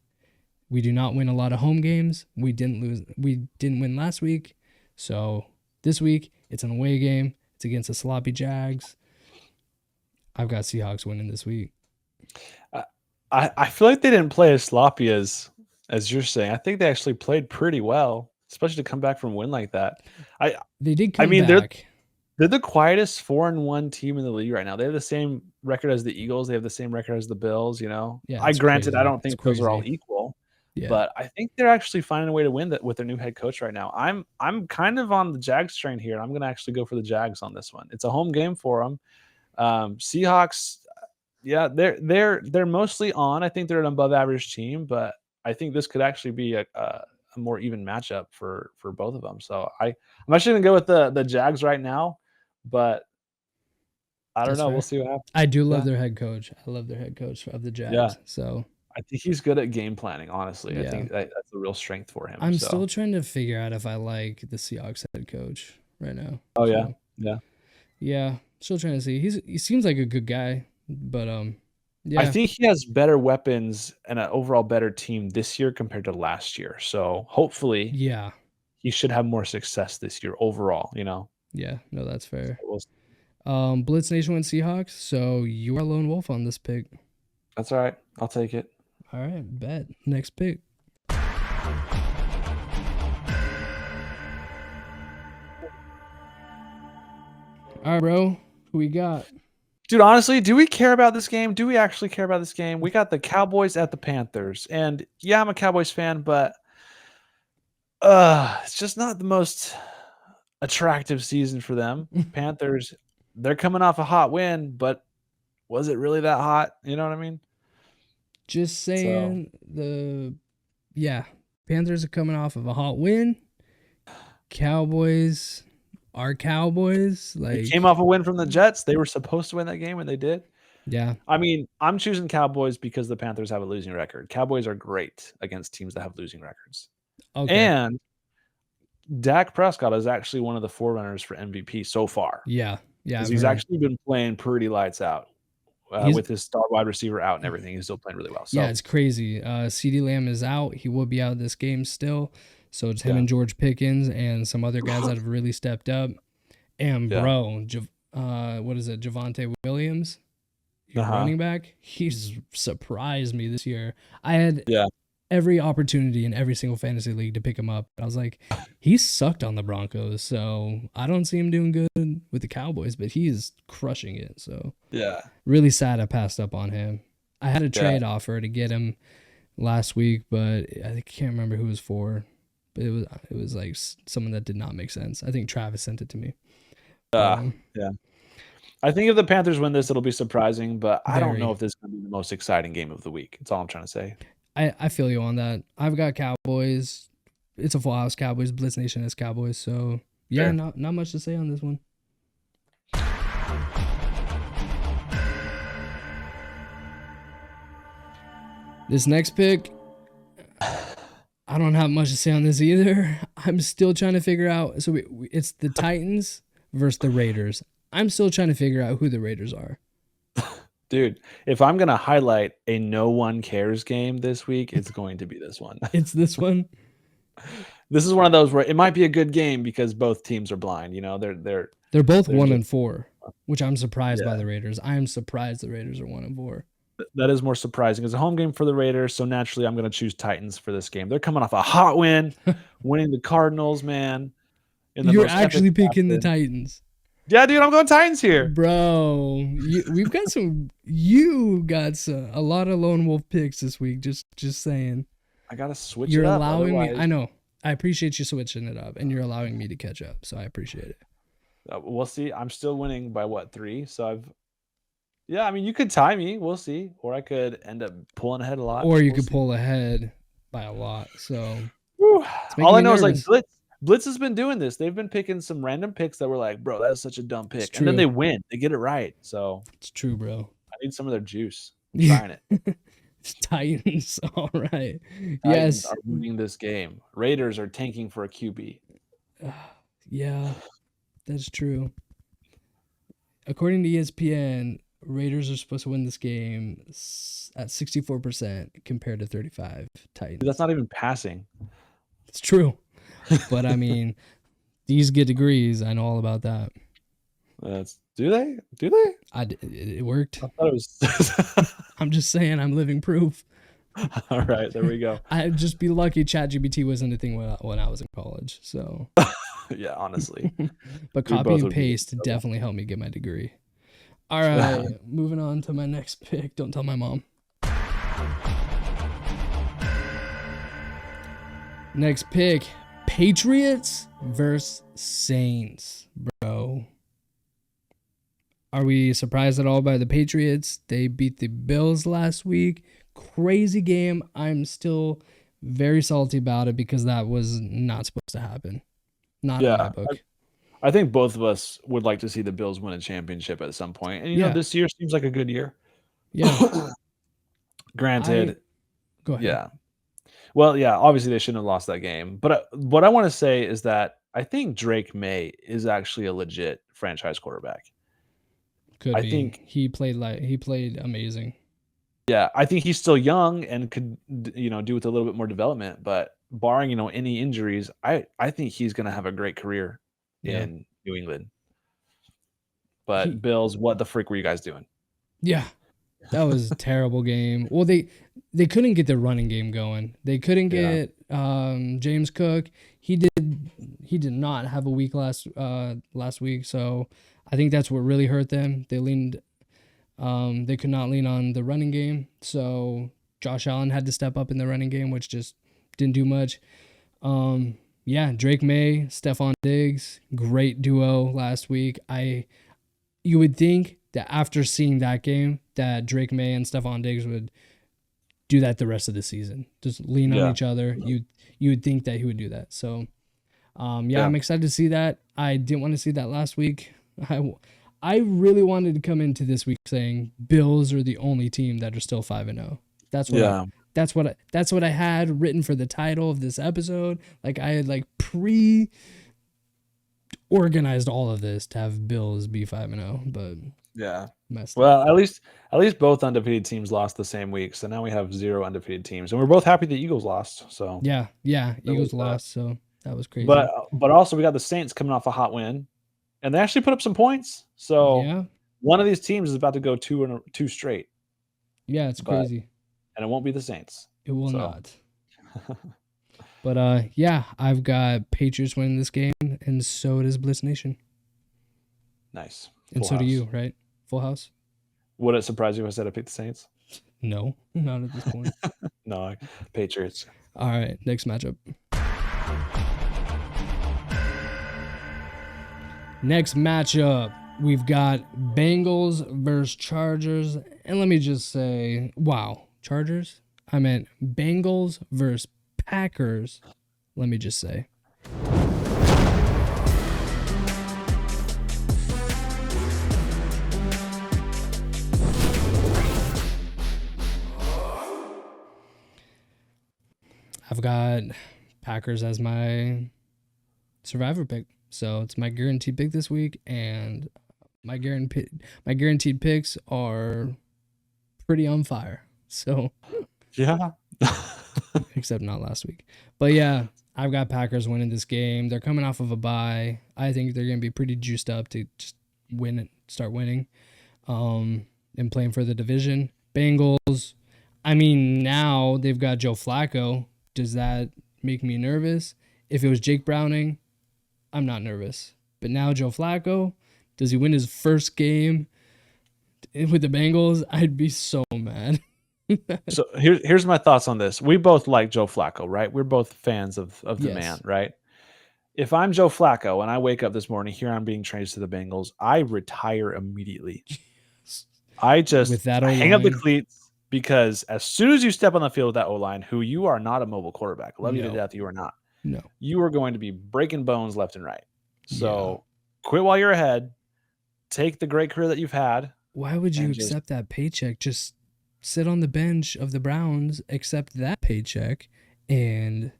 [SPEAKER 2] we do not win a lot of home games. We didn't win last week. So this week, it's an away game. It's against the sloppy Jags. I've got Seahawks winning this week.
[SPEAKER 3] I feel like they didn't play as sloppy as you're saying. I think they actually played pretty well, especially to come back from a win like that.
[SPEAKER 2] They did come back.
[SPEAKER 3] They're the quietest 4-1 team in the league right now. They have the same record as the Eagles. They have the same record as the Bills. You know,
[SPEAKER 2] Yeah,
[SPEAKER 3] I granted
[SPEAKER 2] crazy.
[SPEAKER 3] I don't think those are all equal, but I think they're actually finding a way to win that with their new head coach right now. I'm kind of on the Jags train here. I'm going to actually go for the Jags on this one. It's a home game for them. Seahawks, yeah, they're mostly on. I think they're an above average team, but I think this could actually be a more even matchup for both of them. So I'm actually gonna go with the Jags right now, but I don't know. We'll see what happens.
[SPEAKER 2] I do love their head coach. I love their head coach of the Jags.
[SPEAKER 3] Yeah.
[SPEAKER 2] So
[SPEAKER 3] I think he's good at game planning. Honestly, I think that's a real strength for him.
[SPEAKER 2] I'm still trying to figure out if I like the Seahawks head coach right now.
[SPEAKER 3] Oh
[SPEAKER 2] so,
[SPEAKER 3] yeah.
[SPEAKER 2] Still trying to see. He seems like a good guy, but yeah.
[SPEAKER 3] I think he has better weapons and an overall better team this year compared to last year. So hopefully, he should have more success this year overall. You know.
[SPEAKER 2] Yeah. No, that's fair. Blitz Nation went Seahawks, so you are lone wolf on this pick.
[SPEAKER 3] That's all right. I'll take it.
[SPEAKER 2] All right, bet. Next pick. All right, bro. Who we got?
[SPEAKER 3] Dude, honestly, do we care about this game? Do we actually care about this game? We got the Cowboys at the Panthers. And yeah, I'm a Cowboys fan, but it's just not the most attractive season for them. Panthers, they're coming off a hot win, but was it really that hot? You know what I mean?
[SPEAKER 2] Just saying Panthers are coming off of a hot win. Cowboys are Cowboys. Like
[SPEAKER 3] they came off a win from the Jets. They were supposed to win that game and they did.
[SPEAKER 2] Yeah.
[SPEAKER 3] I mean, I'm choosing Cowboys because the Panthers have a losing record. Cowboys are great against teams that have losing records.
[SPEAKER 2] Okay.
[SPEAKER 3] And Dak Prescott is actually one of the forerunners for MVP so far.
[SPEAKER 2] Yeah.
[SPEAKER 3] Because he's actually been playing pretty lights out. With his star wide receiver out and everything, he's still playing really well. So.
[SPEAKER 2] Yeah, it's crazy. CeeDee Lamb is out. He will be out this game still. So it's him and George Pickens and some other guys that have really stepped up. And bro, what is it? Javonte Williams, running back. He's surprised me this year. I had every opportunity in every single fantasy league to pick him up. I was like, he sucked on the Broncos, so I don't see him doing good with the Cowboys, but he is crushing it. So really sad I passed up on him. I had a trade offer to get him last week, but I can't remember who it was for. But it was like someone that did not make sense. I think Travis sent it to me.
[SPEAKER 3] I think if the Panthers win this, it'll be surprising, but I don't know if this is going to be the most exciting game of the week. That's all I'm trying to say.
[SPEAKER 2] I feel you on that. I've got Cowboys. It's a full house Cowboys. Blitz Nation has Cowboys. So, not much to say on this one. This next pick, I don't have much to say on this either. I'm still trying to figure out. So, it's the Titans versus the Raiders. I'm still trying to figure out who the Raiders are.
[SPEAKER 3] Dude, if I'm going to highlight a no one cares game this week, it's going to be this one.
[SPEAKER 2] It's this one?
[SPEAKER 3] This is one of those where it might be a good game because both teams are blind. You know, they're
[SPEAKER 2] both 1-4, which I'm surprised by the Raiders. I am surprised the Raiders are 1-4.
[SPEAKER 3] That is more surprising. It's a home game for the Raiders, so naturally I'm going to choose Titans for this game. They're coming off a hot win, winning the Cardinals, man.
[SPEAKER 2] You're actually picking the Titans.
[SPEAKER 3] Yeah, dude, I'm going Titans here.
[SPEAKER 2] Bro, we've got some. You got a lot of lone wolf picks this week. Just saying.
[SPEAKER 3] I gotta switch
[SPEAKER 2] You're
[SPEAKER 3] it up.
[SPEAKER 2] allowing me.
[SPEAKER 3] Otherwise,
[SPEAKER 2] I know. I appreciate you switching it up, and you're allowing me to catch up. So I appreciate it.
[SPEAKER 3] we'll see. I'm still winning by what, 3? So I mean, you could tie me. We'll see, or I could end up pulling ahead a lot.
[SPEAKER 2] Or you
[SPEAKER 3] We'll
[SPEAKER 2] could
[SPEAKER 3] see.
[SPEAKER 2] pull ahead by a lot. So
[SPEAKER 3] Whew.
[SPEAKER 2] making
[SPEAKER 3] All I
[SPEAKER 2] me
[SPEAKER 3] know is like
[SPEAKER 2] nervous.
[SPEAKER 3] Blitz has been doing this. They've been picking some random picks that were like, bro, that's such a dumb pick, and then
[SPEAKER 2] true.
[SPEAKER 3] they win. They get it right. So
[SPEAKER 2] It's true, bro.
[SPEAKER 3] I need some of their juice. I'm trying it.
[SPEAKER 2] Titans. All right.
[SPEAKER 3] Titans
[SPEAKER 2] Yes.
[SPEAKER 3] are winning this game. Raiders are tanking for a QB.
[SPEAKER 2] Yeah, that's true. According to ESPN, Raiders are supposed to win this game at 64% compared to 35 Titans.
[SPEAKER 3] Dude, that's not even passing.
[SPEAKER 2] It's true. But I mean, these get degrees. I know all about that.
[SPEAKER 3] Do they? Do they?
[SPEAKER 2] It worked.
[SPEAKER 3] I thought it was.
[SPEAKER 2] I'm just saying, I'm living proof.
[SPEAKER 3] All right, there we go.
[SPEAKER 2] I'd just be lucky ChatGPT wasn't a thing when I was in college. So,
[SPEAKER 3] Yeah, honestly.
[SPEAKER 2] but
[SPEAKER 3] We
[SPEAKER 2] copy
[SPEAKER 3] both
[SPEAKER 2] and
[SPEAKER 3] would be
[SPEAKER 2] paste
[SPEAKER 3] so
[SPEAKER 2] definitely helped me get my degree. All right, moving on to my next pick. Don't tell my mom. Next pick, Patriots versus Saints, bro. Are we surprised at all by the Patriots? They beat the Bills last week. Crazy game. I'm still very salty about it because that was not supposed to happen. Not in my book.
[SPEAKER 3] I think both of us would like to see the Bills win a championship at some point. And, you know, this year seems like a good year.
[SPEAKER 2] Yeah.
[SPEAKER 3] Granted.
[SPEAKER 2] Go ahead.
[SPEAKER 3] Yeah. Well, yeah, obviously they shouldn't have lost that game. But what I want to say is that I think Drake May is actually a legit franchise quarterback.
[SPEAKER 2] Could
[SPEAKER 3] I
[SPEAKER 2] be.
[SPEAKER 3] think
[SPEAKER 2] he played amazing.
[SPEAKER 3] Yeah, I think he's still young and could, do with a little bit more development. But barring, any injuries, I think he's going to have a great career in New England. But Bills, what the freak were you guys doing?
[SPEAKER 2] Yeah, that was a terrible game. Well, they couldn't get the running game going. They couldn't get James Cook. He did not have a week last week. So I think that's what really hurt them. They could not lean on the running game, so Josh Allen had to step up in the running game, which just didn't do much. Drake May, Stephon Diggs, great duo last week. You would think that after seeing that game, that Drake May and Stephon Diggs would do that the rest of the seaon. Just lean on each other. You would think that he would do that. So, I'm excited to see that. I didn't want to see that last week. I really wanted to come into this week saying Bills are the only team that are still 5-0. That's what I had written for the title of this episode. Like I had organized all of this to have Bills be 5-0, but messed up.
[SPEAKER 3] At least both undefeated teams lost the same week, so now we have 0 undefeated teams, and we're both happy the Eagles lost. So
[SPEAKER 2] Eagles lost, so that was crazy.
[SPEAKER 3] But also we got the Saints coming off a hot win. And they actually put up some points. So one of these teams is about to go 2 straight.
[SPEAKER 2] Yeah, it's crazy.
[SPEAKER 3] And it won't be the Saints.
[SPEAKER 2] It will not. But I've got Patriots winning this game, and so does Blitz Nation.
[SPEAKER 3] Nice.
[SPEAKER 2] And so do you, right? Full house?
[SPEAKER 3] Would it surprise you if I said I picked the Saints?
[SPEAKER 2] No, not at this point.
[SPEAKER 3] No, Patriots.
[SPEAKER 2] All right, next matchup. Next matchup, we've got Bengals versus Chargers. And let me just say, wow, Chargers? I meant Bengals versus Packers. Let me just say. I've got Packers as my survivor pick. So it's my guaranteed pick this week, and my guaranteed picks are pretty on fire. So
[SPEAKER 3] yeah,
[SPEAKER 2] except not last week. But yeah, I've got Packers winning this game. They're coming off of a bye. I think they're going to be pretty juiced up to just win it, start winning, and playing for the division. Bengals, I mean, now they've got Joe Flacco. Does that make me nervous? If it was Jake Browning, I'm not nervous. But now Joe Flacco, Does he win his first game with the Bengals? I'd be so mad.
[SPEAKER 3] So here's my thoughts on this. We both like Joe Flacco, right? We're both fans of the
[SPEAKER 2] Yes.
[SPEAKER 3] man, right? If I'm Joe Flacco and I wake up this morning, here I'm being traded to the Bengals, I retire immediately. I just
[SPEAKER 2] With that
[SPEAKER 3] hang up the
[SPEAKER 2] O-line.
[SPEAKER 3] cleats because as soon as you step on the field with that O-line, who you are not a mobile quarterback, love you to
[SPEAKER 2] No.
[SPEAKER 3] death, you are not.
[SPEAKER 2] No.
[SPEAKER 3] You are going to be breaking bones left and right. So quit while you're ahead. Take the great career that you've had.
[SPEAKER 2] Why would you
[SPEAKER 3] and just-
[SPEAKER 2] accept that paycheck? Just sit on the bench of the Browns, accept that paycheck, and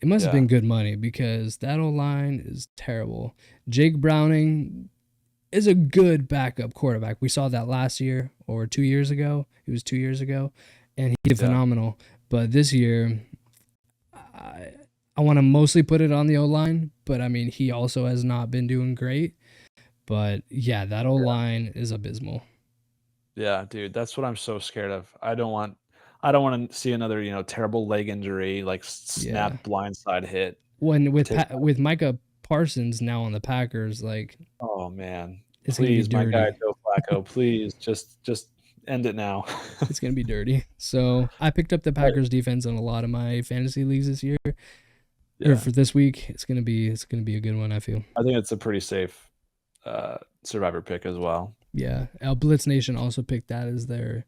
[SPEAKER 2] it must have
[SPEAKER 3] Yeah.
[SPEAKER 2] been good money because that O-line is terrible. Jake Browning is a good backup quarterback. We saw that last year or 2 years ago. It was 2 years ago, and he did phenomenal. But this year, I want to mostly put it on the O-line, but I mean, he also has not been doing great. But yeah, that O-line is abysmal.
[SPEAKER 3] Yeah, dude, that's what I'm so scared of. I don't want to see another, terrible leg injury, like snap blindside hit.
[SPEAKER 2] When with Micah Parsons now on the Packers, like,
[SPEAKER 3] oh man,
[SPEAKER 2] it's
[SPEAKER 3] please,
[SPEAKER 2] gonna
[SPEAKER 3] my
[SPEAKER 2] be dirty.
[SPEAKER 3] guy Joe Flacco, please just end it now.
[SPEAKER 2] It's gonna be dirty. So I picked up the Packers defense in a lot of my fantasy leagues this year.
[SPEAKER 3] Yeah.
[SPEAKER 2] Or for this week, it's gonna be a good one. I feel.
[SPEAKER 3] I think it's a pretty safe survivor pick as well.
[SPEAKER 2] Yeah, Blitz Nation also picked that as their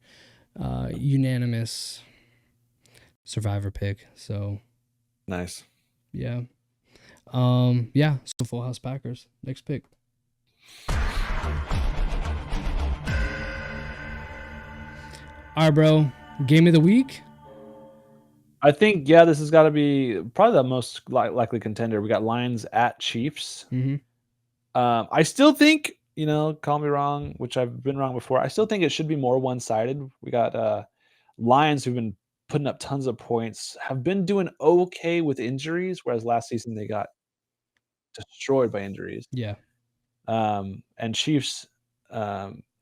[SPEAKER 2] unanimous survivor pick. So
[SPEAKER 3] nice.
[SPEAKER 2] Yeah. So Full House Packers. Next pick. All right, bro. Game of the week?
[SPEAKER 3] I think, this has got to be probably the most likely contender. We got Lions at Chiefs.
[SPEAKER 2] Mm-hmm.
[SPEAKER 3] I still think, call me wrong, which I've been wrong before. I still think it should be more one-sided. We got Lions who've been putting up tons of points, have been doing okay with injuries, whereas last season they got destroyed by injuries.
[SPEAKER 2] Yeah.
[SPEAKER 3] And Chiefs,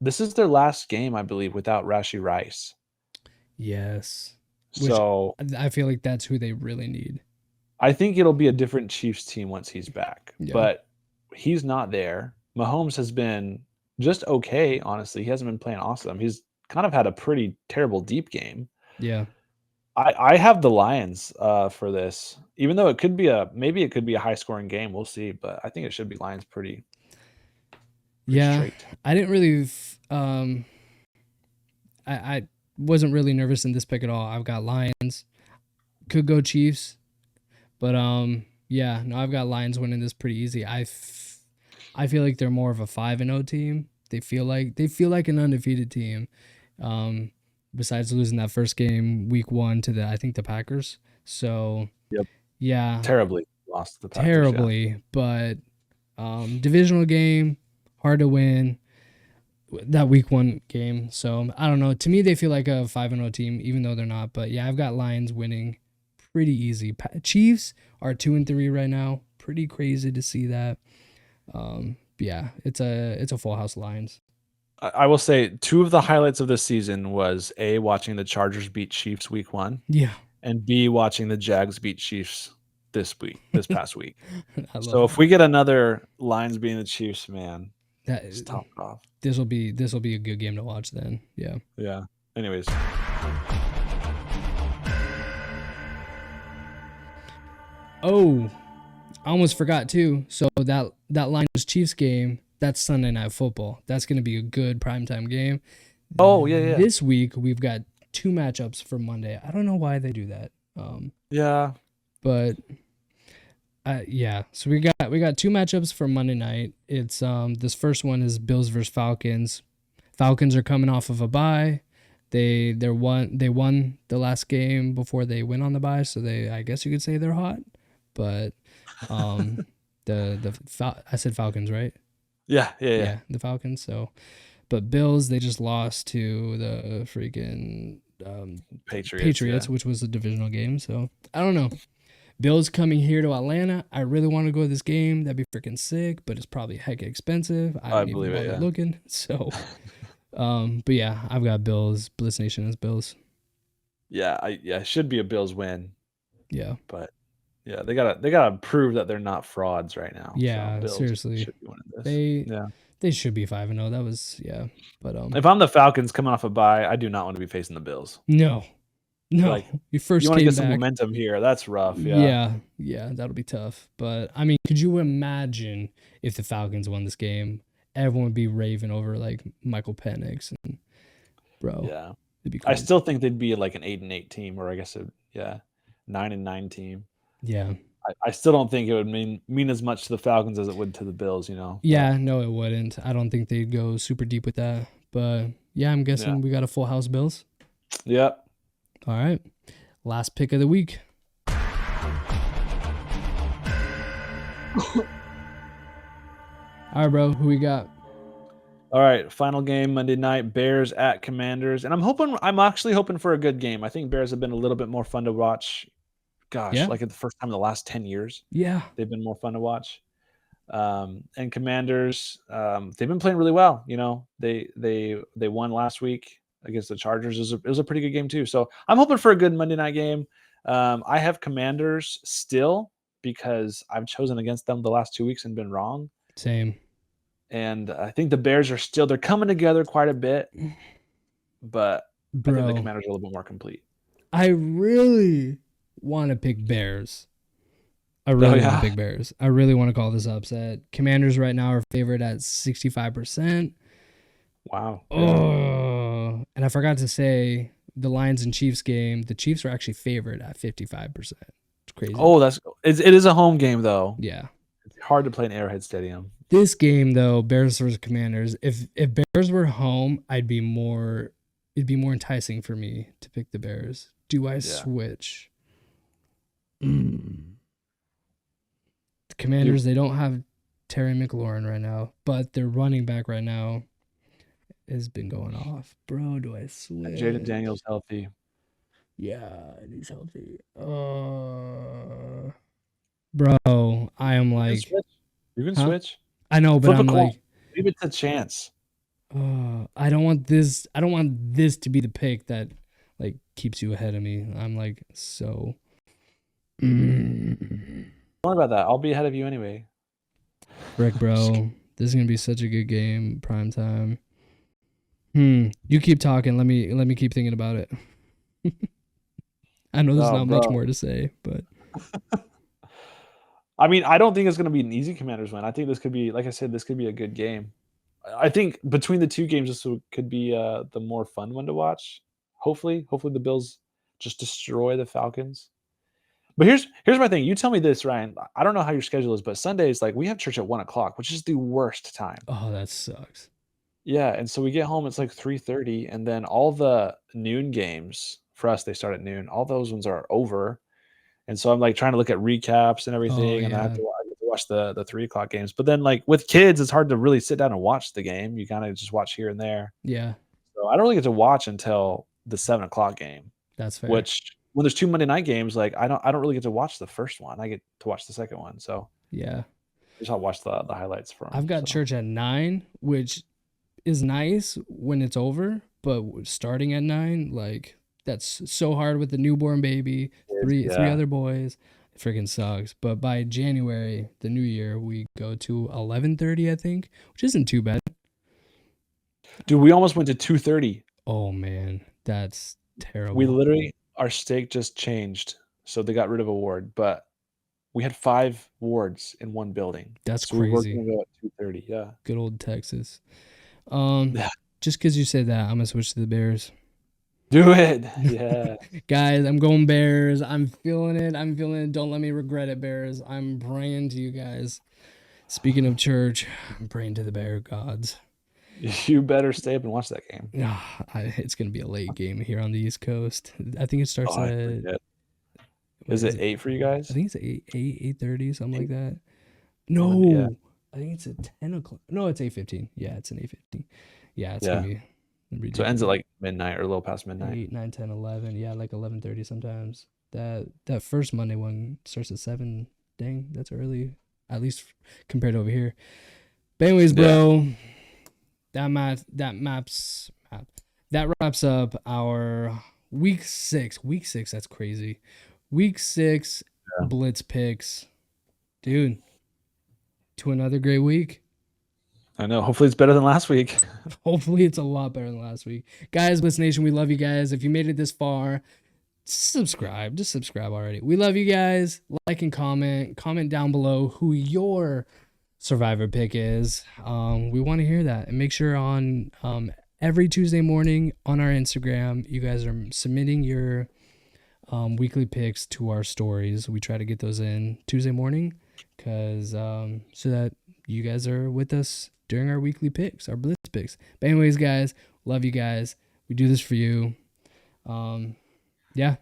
[SPEAKER 3] this is their last game, I believe, without Rashee Rice.
[SPEAKER 2] Yes.
[SPEAKER 3] So
[SPEAKER 2] I feel like that's who they really need.
[SPEAKER 3] I think it'll be a different Chiefs team once he's back.
[SPEAKER 2] Yeah.
[SPEAKER 3] But he's not there. Mahomes has been just okay, honestly. He hasn't been playing awesome. He's kind of had a pretty terrible deep game.
[SPEAKER 2] Yeah.
[SPEAKER 3] I have the Lions for this, even though it could be a high scoring game. We'll see, but I think it should be Lions pretty straight.
[SPEAKER 2] I didn't really I wasn't really nervous in this pick at all. I've got Lions. Could go Chiefs, but I've got Lions winning this pretty easy. I feel like they're more of a 5-0 team. They feel like an undefeated team. Besides losing that first game week 1 to the Packers. So
[SPEAKER 3] yep.
[SPEAKER 2] Yeah.
[SPEAKER 3] Terribly lost to the Packers.
[SPEAKER 2] Terribly, but divisional game, hard to win. That week 1 game. So I don't know. To me, they feel like a 5-0 team, even though they're not. But yeah, I've got Lions winning pretty easy. Chiefs are 2-3 right now. Pretty crazy to see that. It's a full house Lions.
[SPEAKER 3] I will say 2 of the highlights of this season was A, watching the Chargers beat Chiefs week 1.
[SPEAKER 2] Yeah.
[SPEAKER 3] And B, watching the Jags beat Chiefs this past week.
[SPEAKER 2] So
[SPEAKER 3] if we get another Lions beating the Chiefs, man, it's top off.
[SPEAKER 2] This will be a good game to watch then. Yeah.
[SPEAKER 3] Yeah. Anyways.
[SPEAKER 2] Oh, I almost forgot too. So that Lions Chiefs game, that's Sunday Night Football. That's going to be a good primetime game.
[SPEAKER 3] Oh, yeah.
[SPEAKER 2] This week we've got 2 matchups for Monday. I don't know why they do that.
[SPEAKER 3] Yeah.
[SPEAKER 2] But so we got 2 matchups for Monday night. It's this first one is Bills versus Falcons. Falcons are coming off of a bye. They won the last game before they went on the bye, so I guess you could say they're hot. But I said Falcons, right?
[SPEAKER 3] Yeah.
[SPEAKER 2] The Falcons. So, but Bills, they just lost to the freaking Patriots, which was a divisional game. So I don't know. Bills coming here to Atlanta. I really want to go to this game. That'd be freaking sick, but it's probably heck expensive. I don't even bother looking. So, but yeah, I've got Bills. Blitz Nation has Bills.
[SPEAKER 3] Yeah, it should be a Bills win.
[SPEAKER 2] Yeah,
[SPEAKER 3] but they gotta prove that they're not frauds right now.
[SPEAKER 2] Yeah,
[SPEAKER 3] so Bills
[SPEAKER 2] seriously.
[SPEAKER 3] should be winning this.
[SPEAKER 2] They should be 5-0. That was but
[SPEAKER 3] If I'm the Falcons coming off a bye, I do not want to be facing the Bills.
[SPEAKER 2] no,
[SPEAKER 3] Like,
[SPEAKER 2] you first
[SPEAKER 3] you want to
[SPEAKER 2] came
[SPEAKER 3] get some
[SPEAKER 2] back.
[SPEAKER 3] momentum here. That's rough. Yeah.
[SPEAKER 2] Yeah, that'll be tough. But I mean, could you imagine if the Falcons won this game? Everyone would be raving over like Michael Penix and bro.
[SPEAKER 3] Yeah.
[SPEAKER 2] It'd be
[SPEAKER 3] I
[SPEAKER 2] crazy.
[SPEAKER 3] still think they'd be like an 8-8 team, or I guess 9-9 team.
[SPEAKER 2] Yeah.
[SPEAKER 3] I still don't think it would mean as much to the Falcons as it would to the Bills,
[SPEAKER 2] Yeah, no, it wouldn't. I don't think they'd go super deep with that. But yeah, I'm guessing we got a full house Bills.
[SPEAKER 3] Yep.
[SPEAKER 2] All right. Last pick of the week. All right, bro. Who we got?
[SPEAKER 3] All right, final game Monday night, Bears at Commanders, and I'm actually hoping for a good game. I think Bears have been a little bit more fun to watch. Gosh, like at the first time in the last 10 years.
[SPEAKER 2] Yeah,
[SPEAKER 3] they've been more fun to watch. And Commanders, they've been playing really well. They won last week against the Chargers. It was a pretty good game too. So I'm hoping for a good Monday night game. I have Commanders still because I've chosen against them the last 2 weeks and been wrong.
[SPEAKER 2] Same.
[SPEAKER 3] And I think the Bears they're coming together quite a bit, but I think the Commanders are a little bit more complete.
[SPEAKER 2] I really want to pick Bears. I really want to pick Bears. I really want to call this upset. Commanders right now are favored at 65%.
[SPEAKER 3] Wow.
[SPEAKER 2] Oh, and I forgot to say the Lions and Chiefs game. The Chiefs are actually favored at 55%. It's crazy.
[SPEAKER 3] Oh, it is a home game though.
[SPEAKER 2] Yeah.
[SPEAKER 3] It's hard to play in Arrowhead Stadium.
[SPEAKER 2] This game though, Bears versus Commanders. If Bears were home, it'd be more enticing for me to pick the Bears. Do I switch? The Commanders, they don't have Terry McLaurin right now, but their running back right now has been going off. Bro, do I switch?
[SPEAKER 3] Jaden Daniels healthy.
[SPEAKER 2] Yeah, and he's healthy. Bro, I am like...
[SPEAKER 3] You can switch.
[SPEAKER 2] I know, but I'm like...
[SPEAKER 3] Leave it to chance.
[SPEAKER 2] I don't want this to be the pick that like keeps you ahead of me. I'm like so...
[SPEAKER 3] Don't worry about that. I'll be ahead of you anyway.
[SPEAKER 2] Rick, bro, this is gonna be such a good game, prime time. You keep talking. Let me keep thinking about it. I know there's not much more to say, but
[SPEAKER 3] I mean, I don't think it's gonna be an easy Commanders win. I think this could be, like I said, this could be a good game. I think between the two games, this could be the more fun one to watch. Hopefully the Bills just destroy the Falcons. But here's my thing. You tell me this, Ryan. I don't know how your schedule is, but Sundays, like we have church at 1:00, which is the worst time.
[SPEAKER 2] Oh, that sucks.
[SPEAKER 3] Yeah, and so we get home, it's like 3:30, and then all the noon games for us, they start at noon. All those ones are over. And so I'm like trying to look at recaps and everything, and I have to watch the 3:00 games. But then like with kids, it's hard to really sit down and watch the game. You kind of just watch here and there.
[SPEAKER 2] Yeah.
[SPEAKER 3] So I don't really get to watch until the 7:00 game.
[SPEAKER 2] That's fair.
[SPEAKER 3] Which when there's 2 Monday night games, like I don't really get to watch the first one. I get to watch the second one. So
[SPEAKER 2] yeah,
[SPEAKER 3] just I'll watch the highlights from.
[SPEAKER 2] I've got church at 9, which is nice when it's over, but starting at 9, like that's so hard with the newborn baby, three other boys. It freaking sucks. But by January, the new year, we go to 11:30, I think, which isn't too bad.
[SPEAKER 3] Dude, we almost went to 2:30.
[SPEAKER 2] Oh man, that's terrible.
[SPEAKER 3] We literally, our stake just changed, so they got rid of a ward, but we had 5 wards in one building.
[SPEAKER 2] That's
[SPEAKER 3] so
[SPEAKER 2] crazy.
[SPEAKER 3] We were going to go at 2:30. Yeah.
[SPEAKER 2] Good old Texas. Just because you said that, I'm gonna switch to the Bears.
[SPEAKER 3] Do it. Yeah.
[SPEAKER 2] Guys, I'm going Bears. I'm feeling it. Don't let me regret it, Bears. I'm praying to you guys. Speaking of church, I'm praying to the Bear gods.
[SPEAKER 3] You better stay up and watch that game.
[SPEAKER 2] It's going to be a late game here on the East Coast. I think it starts at...
[SPEAKER 3] Is it 8 for you guys?
[SPEAKER 2] I think it's 8:30, something like that. No. I think it's at 10 o'clock. No, it's 8:15. Yeah, it's an 8:15. Yeah, it's going to be...
[SPEAKER 3] So it ends at like midnight or a little past midnight.
[SPEAKER 2] 8, 9, 10, 11. Yeah, like 11:30 sometimes. That first Monday one starts at 7. Dang, that's early, at least compared to over here. But anyways, bro, that wraps up our week 6. Week 6, that's crazy. Week 6 Blitz picks, dude. To another great week.
[SPEAKER 3] I know. Hopefully it's better than last week.
[SPEAKER 2] Hopefully it's a lot better than last week. Guys, Blitz Nation, we love you guys. If you made it this far, subscribe. Just subscribe already. We love you guys. Like and comment. Comment down below who your survivor pick is. We want to hear that. And make sure on every Tuesday morning on our Instagram, you guys are submitting your weekly picks to our stories. We try to get those in Tuesday morning because so that you guys are with us during our weekly picks, our Blitz picks. But anyways, guys, love you guys. We do this for you. Yeah.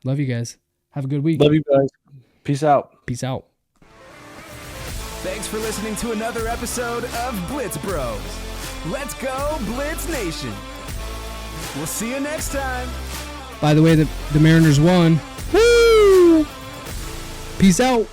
[SPEAKER 2] Love you guys. Have a good week.
[SPEAKER 3] Love you guys. Peace out.
[SPEAKER 2] Peace out.
[SPEAKER 1] Thanks for listening to another episode of Blitz Bros. Let's go, Blitz Nation. We'll see you next time.
[SPEAKER 2] By the way, the Mariners won. Woo! Peace out.